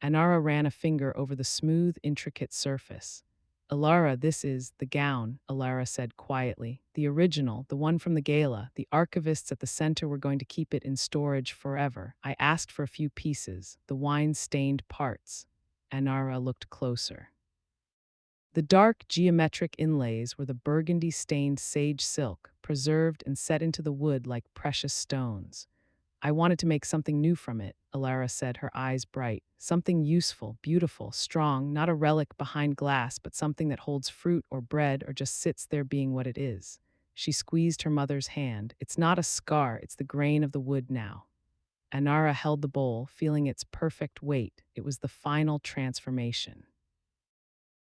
Speaker 1: Anara ran a finger over the smooth, intricate surface. "Alara, this is the gown," Alara said quietly. "The original, the one from the gala. The archivists at the center were going to keep it in storage forever. I asked for a few pieces, the wine-stained parts." Anara looked closer. The dark geometric inlays were the burgundy-stained sage silk, preserved and set into the wood like precious stones. "I wanted to make something new from it," Alara said, her eyes bright. "Something useful, beautiful, strong, not a relic behind glass, but something that holds fruit or bread or just sits there being what it is." She squeezed her mother's hand. "It's not a scar, it's the grain of the wood now." Anara held the bowl, feeling its perfect weight. It was the final transformation.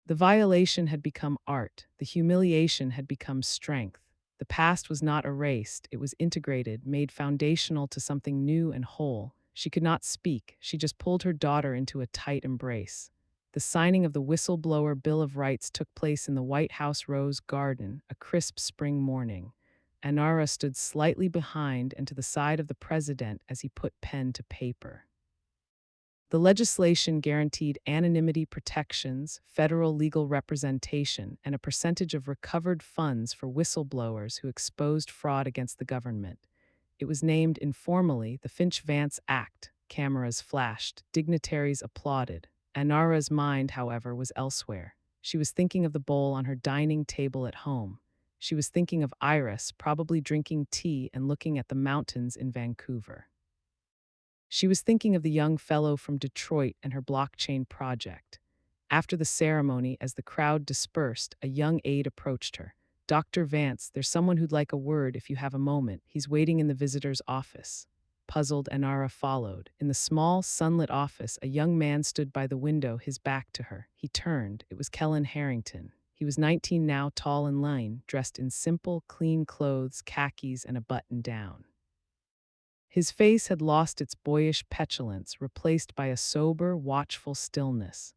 Speaker 1: The violation had become art. The humiliation had become strength. The past was not erased. It was integrated, made foundational to something new and whole. She could not speak. She just pulled her daughter into a tight embrace. The signing of the whistleblower Bill of Rights took place in the White House Rose Garden, a crisp spring morning. Anara stood slightly behind and to the side of the president as he put pen to paper. The legislation guaranteed anonymity protections, federal legal representation, and a percentage of recovered funds for whistleblowers who exposed fraud against the government. It was named informally the Finch-Vance Act. Cameras flashed. Dignitaries applauded. Anara's mind, however, was elsewhere. She was thinking of the bowl on her dining table at home. She was thinking of Iris, probably drinking tea and looking at the mountains in Vancouver. She was thinking of the young fellow from Detroit and her blockchain project. After the ceremony, as the crowd dispersed, a young aide approached her. "Dr. Vance, there's someone who'd like a word if you have a moment. He's waiting in the visitor's office." Puzzled, Anara followed. In the small, sunlit office, a young man stood by the window, his back to her. He turned. It was Kellen Harrington. He was 19 now, tall and lean, dressed in simple, clean clothes, khakis, and a button-down. His face had lost its boyish petulance, replaced by a sober, watchful stillness.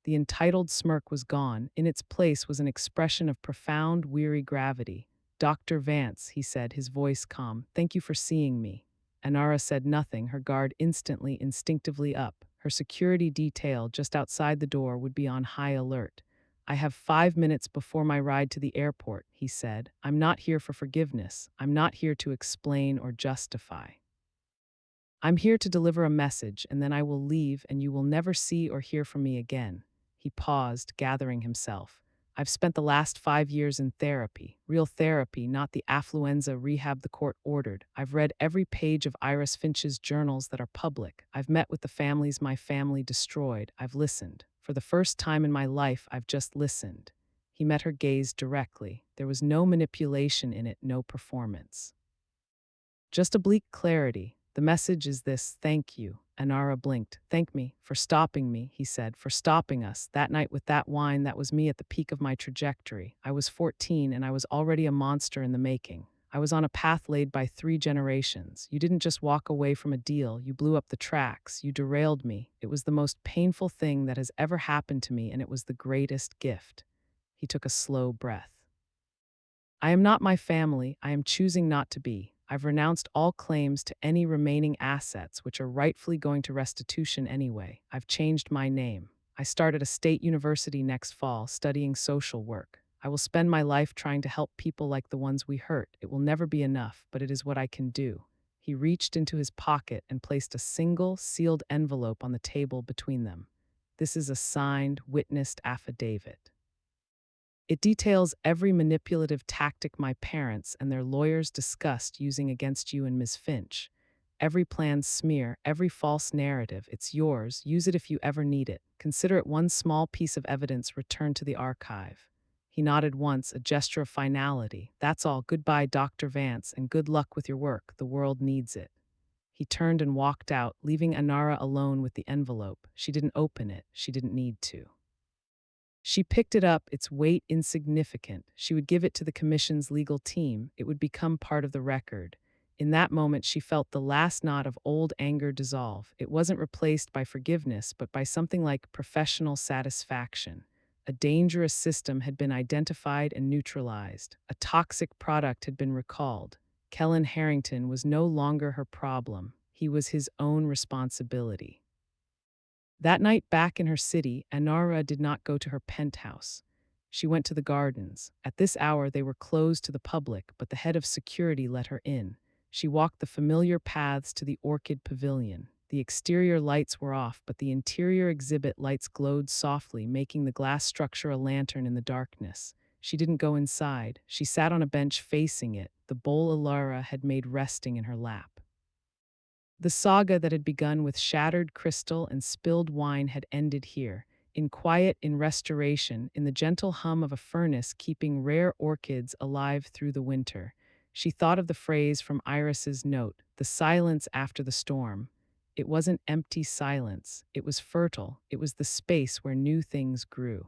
Speaker 1: The entitled smirk was gone. In its place was an expression of profound, weary gravity. "Dr. Vance," he said, his voice calm, "thank you for seeing me." Anara said nothing, her guard instantly, instinctively up. Her security detail just outside the door would be on high alert. "I have 5 minutes before my ride to the airport," he said. "I'm not here for forgiveness. I'm not here to explain or justify. I'm here to deliver a message, and then I will leave, and you will never see or hear from me again." He paused, gathering himself. "I've spent the last 5 years in therapy, real therapy, not the affluenza rehab the court ordered. I've read every page of Iris Finch's journals that are public. I've met with the families my family destroyed. I've listened. For the first time in my life, I've just listened." He met her gaze directly. There was no manipulation in it, no performance. Just a bleak clarity. "The message is this: thank you." Anara blinked. "Thank me for stopping me," he said, "for stopping us. That night with that wine, that was me at the peak of my trajectory. I was 14 and I was already a monster in the making. I was on a path laid by 3 generations. You didn't just walk away from a deal, you blew up the tracks, you derailed me. It was the most painful thing that has ever happened to me, and it was the greatest gift." He took a slow breath. "I am not my family. I am choosing not to be. I've renounced all claims to any remaining assets, which are rightfully going to restitution anyway. I've changed my name. I start at a state university next fall, studying social work. I will spend my life trying to help people like the ones we hurt. It will never be enough, but it is what I can do." He reached into his pocket and placed a single, sealed envelope on the table between them. This is a signed, witnessed affidavit. It details every manipulative tactic my parents and their lawyers discussed using against you and Ms. Finch. Every planned smear, every false narrative, it's yours. Use it if you ever need it. Consider it one small piece of evidence returned to the archive. He nodded once, a gesture of finality. That's all. Goodbye, Dr. Vance, and good luck with your work. The world needs it. He turned and walked out, leaving Anara alone with the envelope. She didn't open it. She didn't need to. She picked it up, its weight insignificant. She would give it to the commission's legal team. It would become part of the record. In that moment, she felt the last knot of old anger dissolve. It wasn't replaced by forgiveness, but by something like professional satisfaction. A dangerous system had been identified and neutralized. A toxic product had been recalled. Kellen Harrington was no longer her problem. He was his own responsibility. That night back in her city, Anara did not go to her penthouse. She went to the gardens. At this hour, they were closed to the public, but the head of security let her in. She walked the familiar paths to the orchid pavilion. The exterior lights were off, but the interior exhibit lights glowed softly, making the glass structure a lantern in the darkness. She didn't go inside. She sat on a bench facing it, the bowl Alara had made resting in her lap. The saga that had begun with shattered crystal and spilled wine had ended here, in quiet, in restoration, in the gentle hum of a furnace keeping rare orchids alive through the winter. She thought of the phrase from Iris's note, the silence after the storm. It wasn't empty silence, it was fertile, it was the space where new things grew.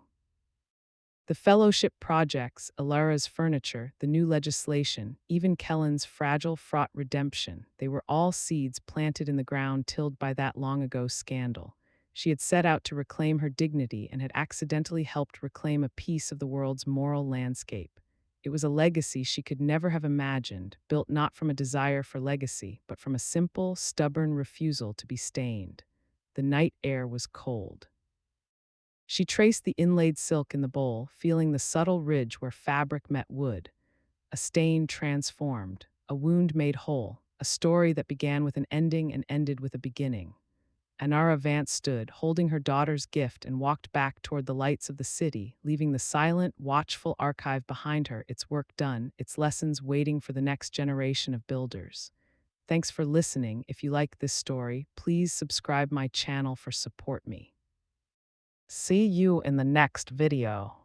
Speaker 1: The fellowship projects, Alara's furniture, the new legislation, even Kellen's fragile, fraught redemption, they were all seeds planted in the ground tilled by that long-ago scandal. She had set out to reclaim her dignity and had accidentally helped reclaim a piece of the world's moral landscape. It was a legacy she could never have imagined, built not from a desire for legacy, but from a simple, stubborn refusal to be stained. The night air was cold. She traced the inlaid silk in the bowl, feeling the subtle ridge where fabric met wood. A stain transformed, a wound made whole, a story that began with an ending and ended with a beginning. Anara Vance stood, holding her daughter's gift, and walked back toward the lights of the city, leaving the silent, watchful archive behind her, its work done, its lessons waiting for the next generation of builders. Thanks for listening. If you like this story, please subscribe my channel for support me. See you in the next video.